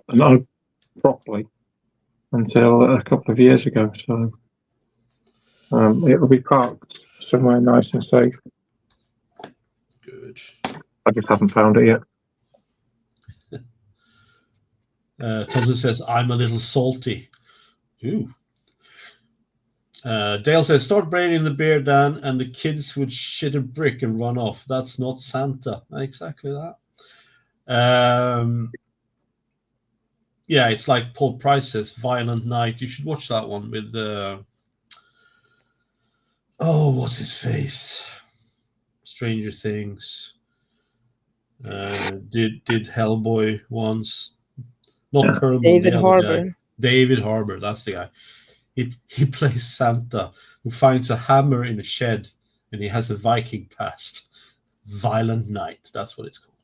properly until a couple of years ago. So it'll be parked somewhere nice and safe. Good. I just haven't found it yet. Thompson says, I'm a little salty. Ooh. Dale says, start braiding the beard, Dan, and the kids would shit a brick and run off. That's not Santa. Exactly that. Yeah, it's like Paul Price says, Violent Night. You should watch that one with what's his face? Stranger Things. Did Hellboy once. Not Pearl. David Harbour. David Harbour, that's the guy. He plays Santa who finds a hammer in a shed and he has a Viking past. Violent Night, that's what it's called.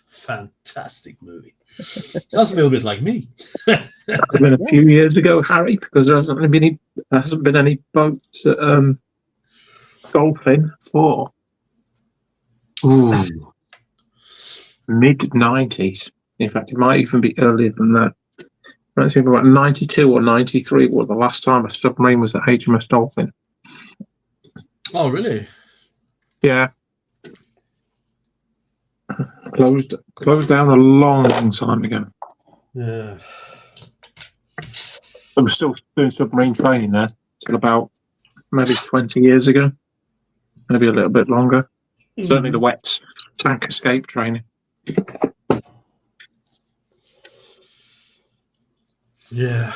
Fantastic movie. Sounds a little bit like me. It's been a few years ago, Harry, because there hasn't been any boats golfing for mid-90s. In fact, it might even be earlier than that. I think about 92 or 93 was the last time a submarine was at HMS Dolphin. Oh, really? Yeah. Closed down a long time ago. Yeah. I was still doing submarine training there till about maybe 20 years ago. Maybe a little bit longer. Certainly the wet tank escape training. Yeah.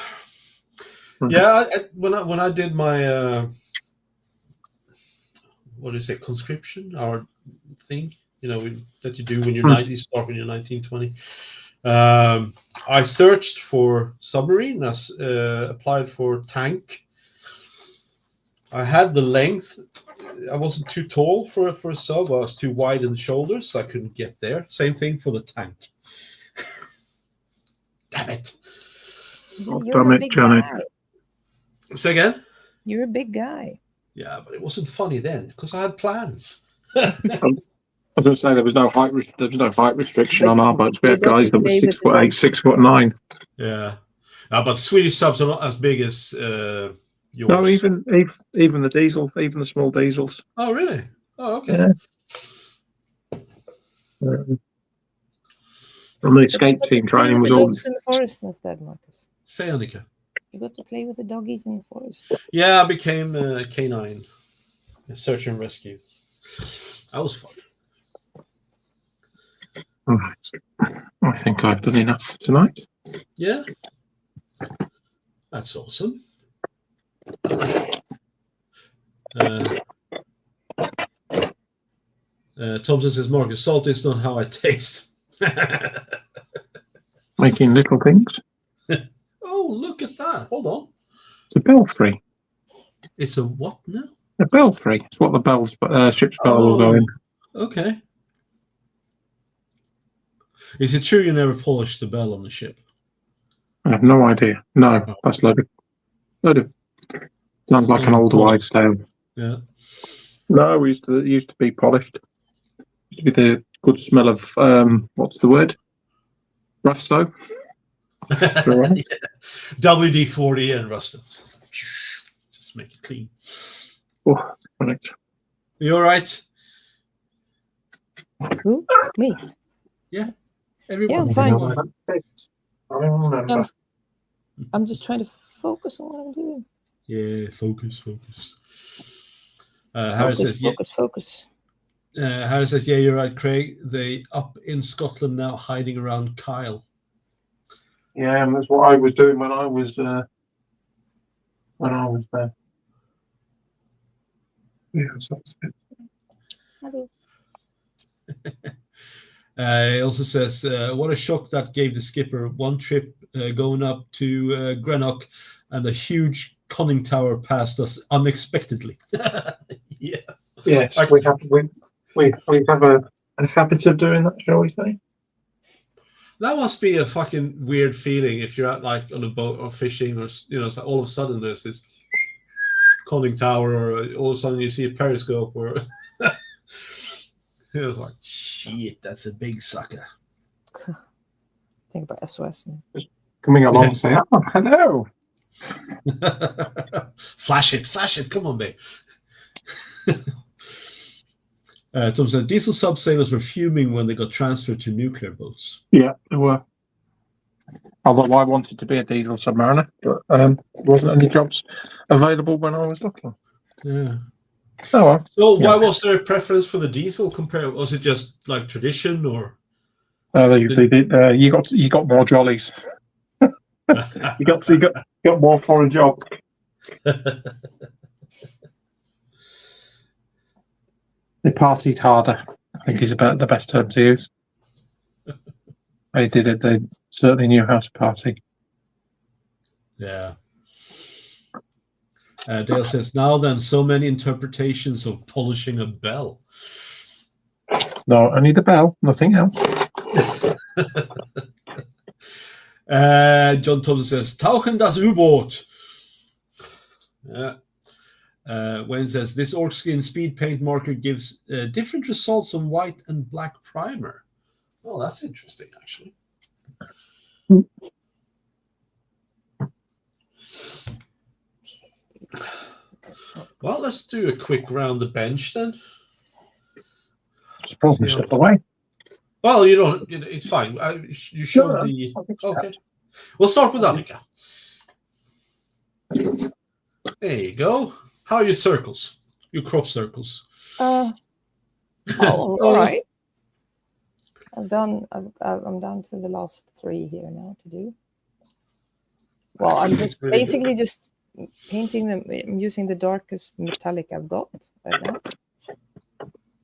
Yeah, when I did my what do you say, conscription, our thing, that you do when you're 90, start when you're 19, 20. I searched for submarine, applied for tank. I had the length. I wasn't too tall for a sub. I was too wide in the shoulders, so I couldn't get there. Same thing for the tank. Damn it. You're a big guy. Say again? You're a big guy. Yeah, but it wasn't funny then because I had plans. I was going to say there was no height. There was no height restriction on our boats. We had got to guys that were play with 6'8", 6'9". Yeah. But Swedish subs are not as big as yours. No, even the diesel, even the small diesels. Oh, really? Oh, okay. Yeah. And the escape team training was all. In the forest instead, Marcus. Say, Annika. You got to play with the doggies in the forest. Yeah, I became K9. Search and rescue. That was fun. All right. I think I've done enough for tonight. Yeah. That's awesome. Thompson says, Marcus, salt is not how I taste. Making little things. Oh, look at that. Hold on. It's a belfry. It's a what now? A belfry. It's what the ship's bell will go in. Okay. Is it true you never polished the bell on the ship? I have no idea. No, that's loaded. Sounds like an old wives' tale. Yeah. No, it used to be polished. Used to be the good smell of what's the word? Rusto. WD-40 and Rusto. Just make it clean. Oh, right. You all right? Who? Me? Yeah. Everyone. Yeah, I'm fine. I remember. I'm just trying to focus on what I'm doing. Yeah, focus. Harry says, focus. Harry says, yeah, you're right, Craig. They up in Scotland now, hiding around Kyle. Yeah, and that's what I was doing when I was there. Yeah, that's it. He also says, what a shock that gave the skipper. One trip going up to Greenock and a huge conning tower passed us unexpectedly. Yeah. Yes, we have a habit of doing that, shall we say? That must be a fucking weird feeling if you're out like on a boat or fishing, or it's like all of a sudden there's this conning tower, or all of a sudden you see a periscope, or it was like, shit, that's a big sucker. Think about SOS. Coming along and say, oh, hello. Flash it, come on, babe. Tom says, diesel sub sailors were fuming when they got transferred to nuclear boats. Yeah, they were. Although I wanted to be a diesel submariner, but there wasn't any jobs available when I was looking. Yeah. Oh well. So why was there a preference for the diesel compared? Was it just like tradition, or? They did. You got more jollies. you got more for a job. They partied harder, I think is about the best term to use. They did it. They certainly knew how to party. Yeah. Dale says, now then, so many interpretations of polishing a bell. No, only the bell, nothing else. John Thompson says, Tauchen das U-Boot. Yeah. Wayne says, this orc skin speed paint marker gives different results on white and black primer. Oh, that's interesting, actually. Well, let's do a quick round the bench then. Just pull my stuff away. Well, you don't. It's fine. You showed the. Okay. We'll start with Annika. There you go. How are your circles? Your crop circles? All right. I'm down to the last 3 here now to do. Well, I'm just basically just painting them. I'm using the darkest metallic I've got right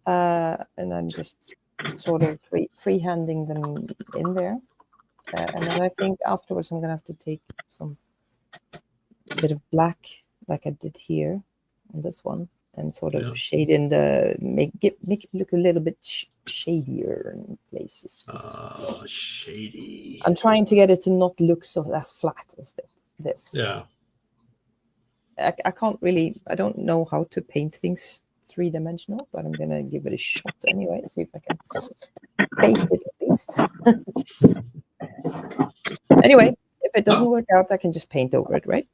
now, and I'm just sort of freehanding them in there. And then I think afterwards I'm gonna have to take some bit of black, like I did here on this one, and sort of shade in make it look a little bit shadier in places. Oh, shady. I'm trying to get it to not look so as flat as this. Yeah. I can't really. I don't know how to paint things three-dimensional, but I'm gonna give it a shot anyway. See if I can paint it at least. Anyway, if it doesn't work out, I can just paint over it, right?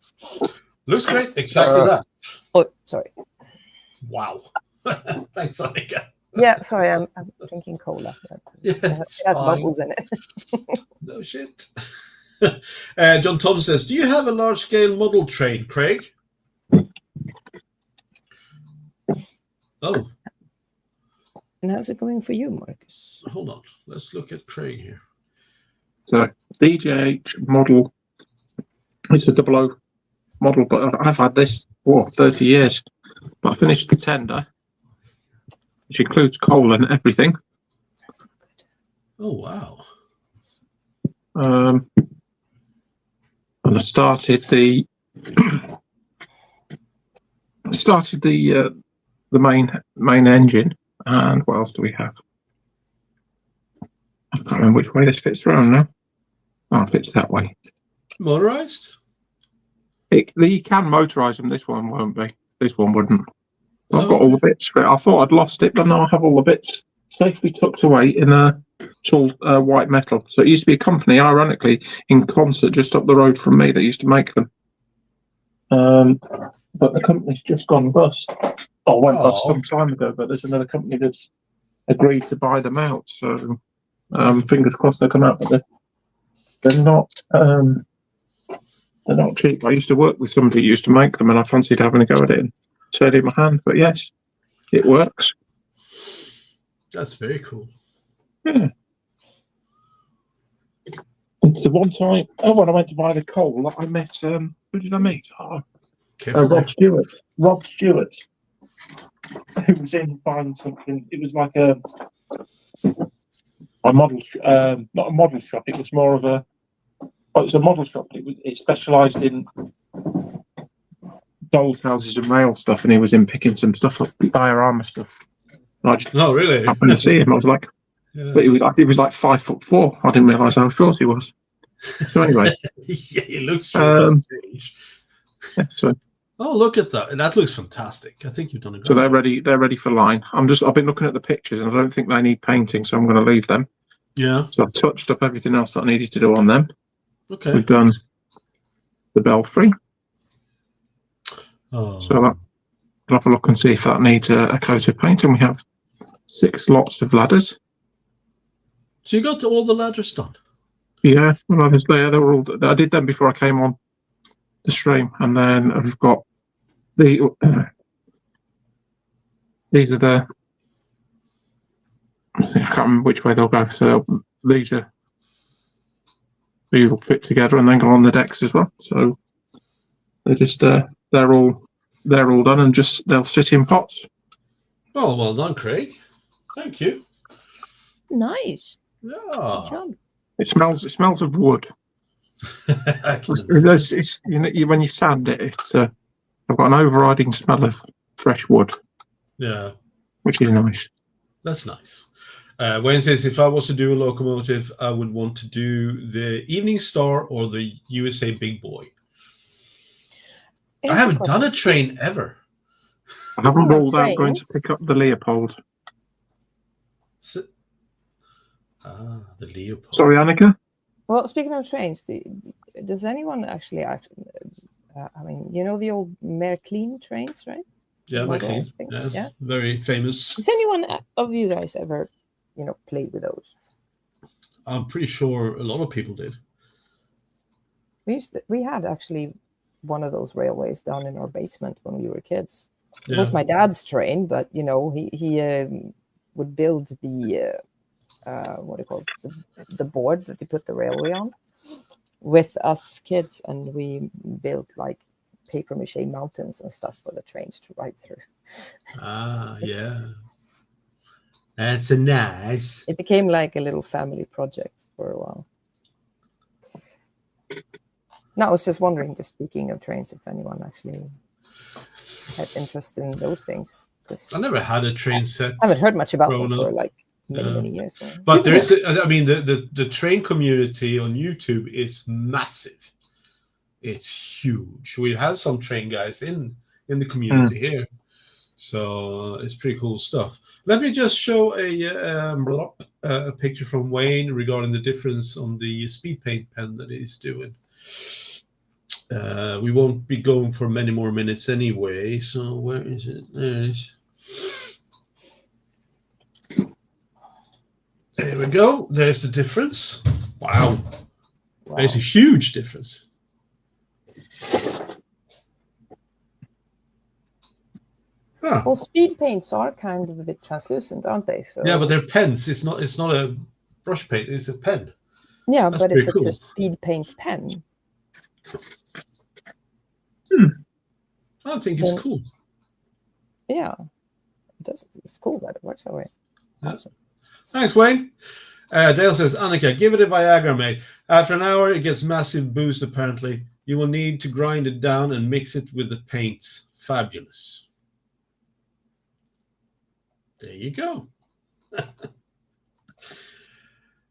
Looks great. Exactly that. Oh, sorry. Wow. Thanks, Annika. Yeah, sorry, I'm drinking cola. Yeah, It has bubbles in it. No shit. John Tom says, do you have a large-scale model train, Craig? Oh. And how's it going for you, Marcus? Hold on. Let's look at Craig here. So DJH model. It's a 00 model, but I've had this for 30 years. But I finished the tender, which includes coal and everything. Oh, wow. And I started the main engine. And what else do we have? I can't remember which way this fits around now. Oh, it fits that way. Motorized? You can motorise them. This one won't be. This one wouldn't. I've got Okay. all the bits for it. I thought I'd lost it, but now I have all the bits safely tucked away in it's all white metal. So it used to be a company, ironically, in Concert just up the road from me that used to make them. But the company's just gone bust. Oh, went bust some time ago, but there's another company that's agreed to buy them out. So fingers crossed they come out, but they're not cheap. I used to work with somebody who used to make them, and I fancied having a go at it and turn it in my hand. But yes, it works. That's very cool. Yeah. The one time, when I went to buy the coal, I met who did I meet? Rob Stewart. Rob Stewart, who was in buying something. It was like a model, not a model shop. It was more of a. Well, it was a model shop. It specialised in dolls' houses and rail stuff, and he was in picking some stuff up, diorama stuff. And I just really? happened to see him. I was like, but he was like 5'4". I didn't realise how short he was. So anyway, yeah, he looks short. Yeah, so. Oh, look at that! That looks fantastic. I think you've done a good. So they're ready. They're ready for line. I've been looking at the pictures, and I don't think they need painting, so I'm going to leave them. Yeah. So I've touched up everything else that I needed to do on them. Okay. We've done the belfry. Oh. So I'll have a look and see if that needs a coat of paint. And we have 6 lots of ladders. So you got all the ladders done? Yeah, the ladders there. They were all. I did them before I came on the stream, and then I've got these are the. I can't remember which way they'll go. So these will fit together and then go on the decks as well. So they're just they're all done, and just they'll sit in pots. Oh, well done, Craig. Thank you. Nice. Yeah. Good job. It smells of wood. It's when you sand it, I've got an overriding smell of fresh wood. Yeah, which is nice. That's nice. Wayne says, if I was to do a locomotive, I would want to do the Evening Star or the USA Big Boy. I haven't done a train ever. I haven't ruled out going to pick up the Leopold. The Leopold. Sorry, Annika? Well, speaking of trains, does anyone actually I mean, you know the old Märklin trains, right? Yeah, Märklin. Yeah, very famous. Has anyone of you guys ever, played with those? I'm pretty sure a lot of people did. We had actually one of those railways down in our basement when we were kids. Yeah. It was my dad's train, but he would build the what do you call it? The board that they put the railway on with us kids, and we built like paper mache mountains and stuff for the trains to ride through. Yeah. That's a nice. It became like a little family project for a while. No, I was just wondering, just speaking of trains, if anyone actually had interest in those things. I never had a train set. I haven't heard much about them for like many years. But there is, the train community on YouTube is massive. It's huge. We've had some train guys in the community here. So it's pretty cool stuff. Let me just show a picture from Wayne regarding the difference on the speed paint pen that he's doing. We won't be going for many more minutes anyway. So where is it? There it is. There we go. There's the difference. Wow. There's a huge difference. Huh. Well, speed paints are kind of a bit translucent, aren't they? So Yeah, but they're pens. It's not a brush paint. It's a pen. yeah, That's but if pretty it's cool. a speed paint pen, I think it's cool. yeah, it's cool that it works that way. Yeah. Awesome. Thanks, Wayne. Dale says, Annika, give it a Viagra, mate. After an hour, it gets massive boost, apparently. You will need to grind it down and mix it with the paints. Fabulous. There you go.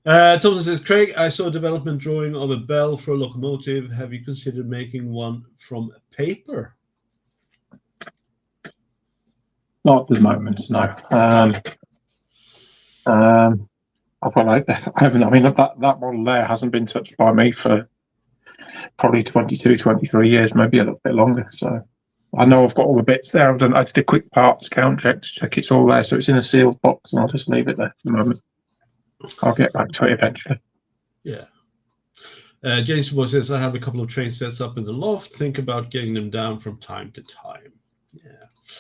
Thompson says, Craig, I saw a development drawing of a bell for a locomotive. Have you considered making one from paper? Not at the moment, no. I haven't. I mean, that model there hasn't been touched by me for probably 22, 23 years, maybe a little bit longer. So I know I've got all the bits there. I did a quick parts count check to check it's all there. So it's in a sealed box, and I'll just leave it there for the moment. I'll get back to it eventually. Yeah. James Moore says, I have a couple of train sets up in the loft. Think about getting them down from time to time. Yeah.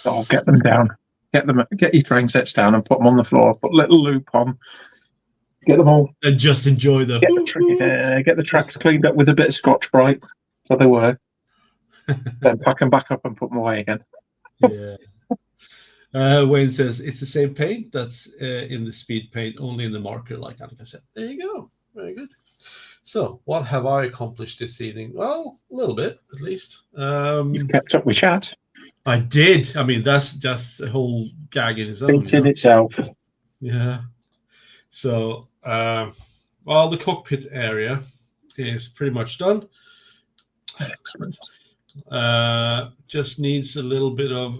I'll get them down. Get your train sets down and put them on the floor. Put a little loop on. Get them all. And just enjoy them. Get the tracks cleaned up with a bit of Scotch Brite, so they were. Then pack them back up and put them away again. Yeah. Wayne says it's the same paint that's in the speed paint, only in the marker, like Annika said. There you go. Very good. So, what have I accomplished this evening? Well, a little bit, at least. You've kept up with chat. I did. I mean, that's just a whole gag in its own. Paint in itself. Yeah. So, well, the cockpit area is pretty much done. Excellent. Just needs a little bit of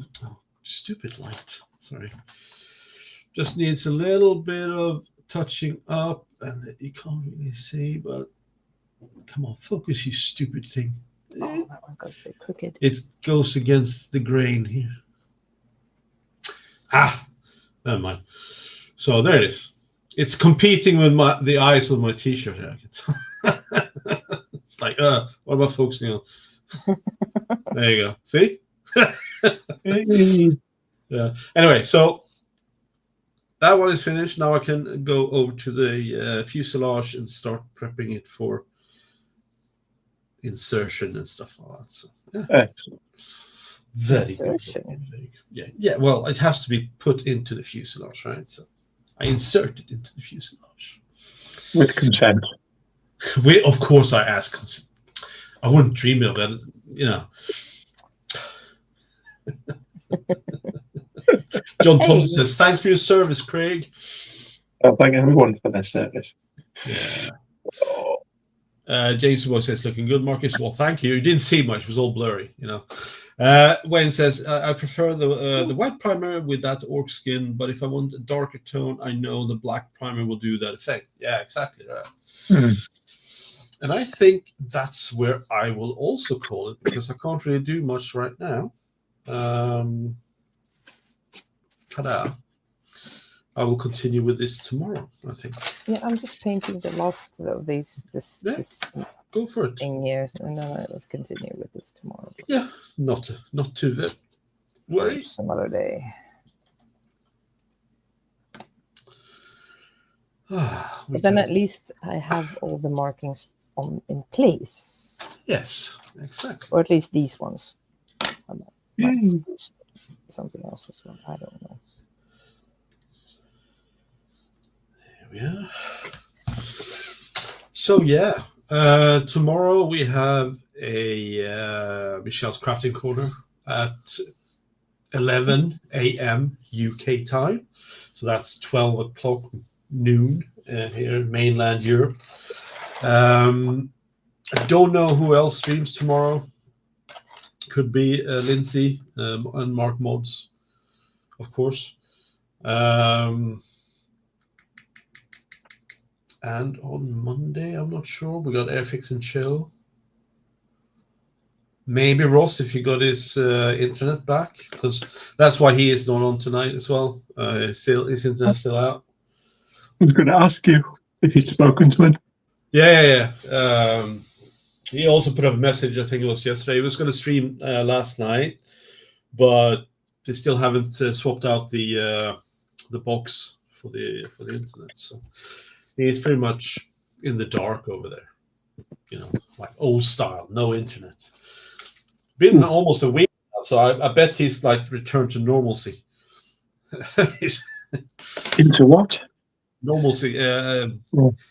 stupid light. Sorry. Just needs a little bit of touching up, and you can't really see, but come on, focus, you stupid thing. Oh, that one got a bit crooked. It goes against the grain here. Ah, never mind. So there it is. It's competing with the eyes on my T-shirt here. It's like, what am I focusing on? There you go. See? Yeah. Anyway, so that one is finished. Now I can go over to the fuselage and start prepping it for insertion and stuff like that. So, yeah. Excellent. Very Insertion. good. Very good. Yeah. Well, it has to be put into the fuselage, right? So I insert it into the fuselage With consent. Of course, I ask consent. I wouldn't dream of it, you know. John Thompson says, "Thanks for your service, Craig." Oh, thank everyone for their service. Yeah. James Boy says, "Looking good, Marcus." Well, thank you. You didn't see much; it was all blurry, you know. Wayne says, "I prefer the white primer with that orc skin, but if I want a darker tone, I know the black primer will do that effect." Yeah, exactly right. And I think that's where I will also call it, because I can't really do much right now. Ta-da. I will continue with this tomorrow, I think. Yeah, I'm just painting the last of this Go for it. thing here, and then I'll continue with this tomorrow. Yeah, not too worry. Some other day. But then at least I have all the markings in place. Yes, exactly. Or at least these ones. I might do something else as well. I don't know. There we are. So yeah, tomorrow we have a Michelle's Crafting Corner at 11 a.m. UK time. So that's 12 o'clock noon here in mainland Europe. I don't know who else streams tomorrow. Could be Lindsay and Mark Mods. of course. And on Monday, I'm not sure. We got Airfix and Chill. Maybe Ross, if he got his internet back, because that's why he is not on tonight as well. His internet's still out. I was going to ask you if you've spoken to him. Yeah. He also put up a message, I think it was yesterday. He was going to stream last night, but they still haven't swapped out the box for the internet. So he's pretty much in the dark over there. You know, like old style, no internet. Been almost a week now, so I bet he's like returned to normalcy. Into what? Normalcy.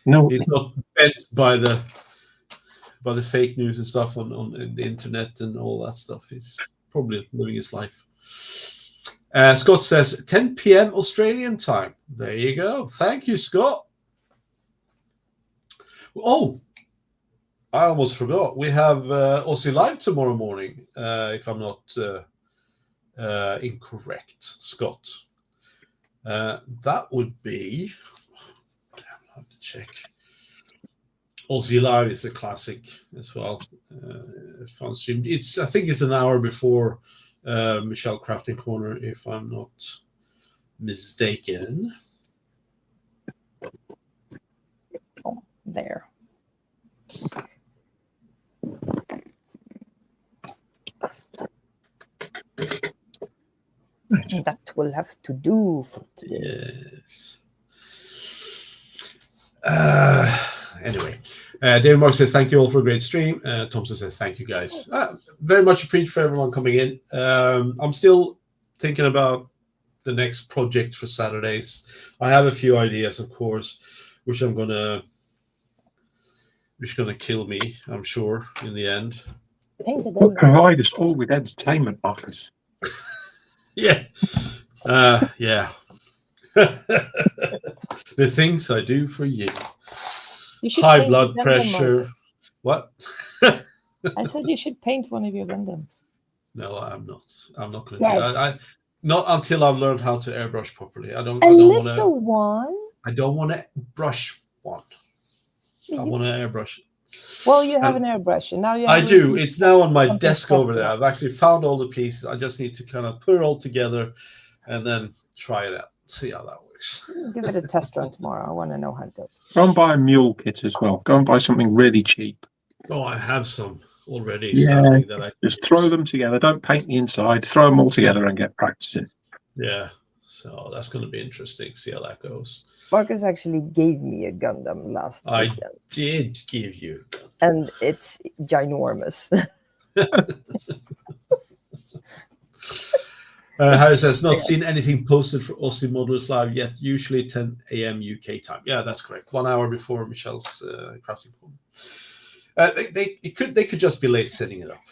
No. He's not bent by the fake news and stuff on the internet and all that stuff. He's probably living his life. Scott says 10 p.m. Australian time. There you go. Thank you, Scott. Oh, I almost forgot. We have Aussie Live tomorrow morning, if I'm not incorrect, Scott. That would be... I have to check. Aussie Live is a classic as well. Fun stream. I think it's an hour before Michelle Crafting Corner, if I'm not mistaken. Oh, there. That will have to do for today. Yes. Anyway, David Mark says, thank you all for a great stream. Thompson says, thank you guys. Very much appreciate for everyone coming in. I'm still thinking about the next project for Saturdays. I have a few ideas, of course, which are gonna kill me, I'm sure, in the end. But provide us all with entertainment, Marcus. Yeah. Yeah. The things I do for you. High blood pressure. Marcus. What? I said you should paint one of your Gundams. No, I'm not. I'm not going to. Yes. I not until I've learned how to airbrush properly. I don't want to. One. I don't want to brush one. I want to airbrush it. Well, you have an airbrush, and now you. I do. It's now on my desk over there. I've actually found all the pieces. I just need to kind of put it all together, and then try it out. See how that works. Give it a test run tomorrow. I want to know how it goes. Go and buy a mule kit as well. Go and buy something really cheap. Oh, I have some already. Yeah, that I just throw them together. Don't paint the inside. Throw them all together and get practicing. Yeah, so that's going to be interesting. See how that goes. Marcus actually gave me a Gundam last weekend. I did give you a Gundam. And it's ginormous. Harry says, not seen anything posted for Aussie Models Live yet. Usually 10 a.m. UK time. Yeah, that's correct. 1 hour before Michelle's crafting corner. They could just be late setting it up.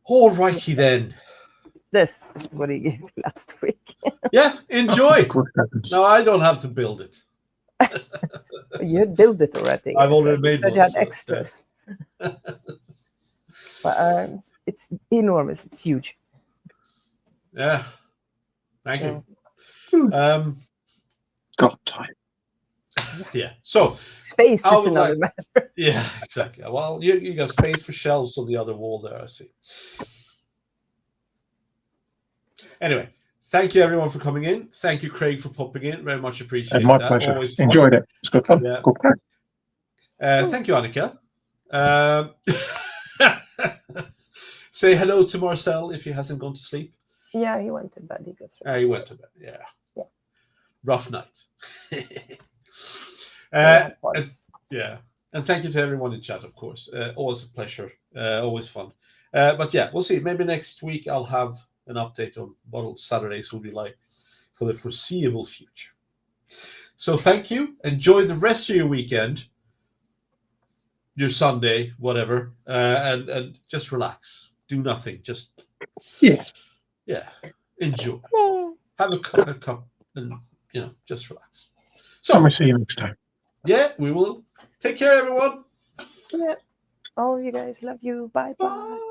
All righty then. This is what he gave me last week. Yeah, enjoy. No, I don't have to build it. You built it already. I've already made one. You had extras. Yeah. But it's enormous. It's huge. Yeah. Thank you. Got time. Yeah. So space is another matter. Yeah, exactly. Well, you got space for shelves on the other wall there, I see. Anyway, thank you everyone for coming in. Thank you, Craig, for popping in. Very much appreciated. My pleasure. Always fun. Enjoyed it. It's good fun. Yeah. Good crack. Thank you, Annika. Say hello to Marcel if he hasn't gone to sleep. Yeah, he went to bed. He went to bed. Yeah. Rough night. And thank you to everyone in chat, of course. Always a pleasure. Always fun. But yeah, we'll see. Maybe next week I'll have an update on what Saturdays will be like for the foreseeable future. So thank you. Enjoy the rest of your weekend, your Sunday, whatever, and just relax. Do nothing. Just enjoy. Have a cup, and just relax. So we'll see you next time. Yeah, we will. Take care, everyone. Yeah. All of you guys love you. Bye bye.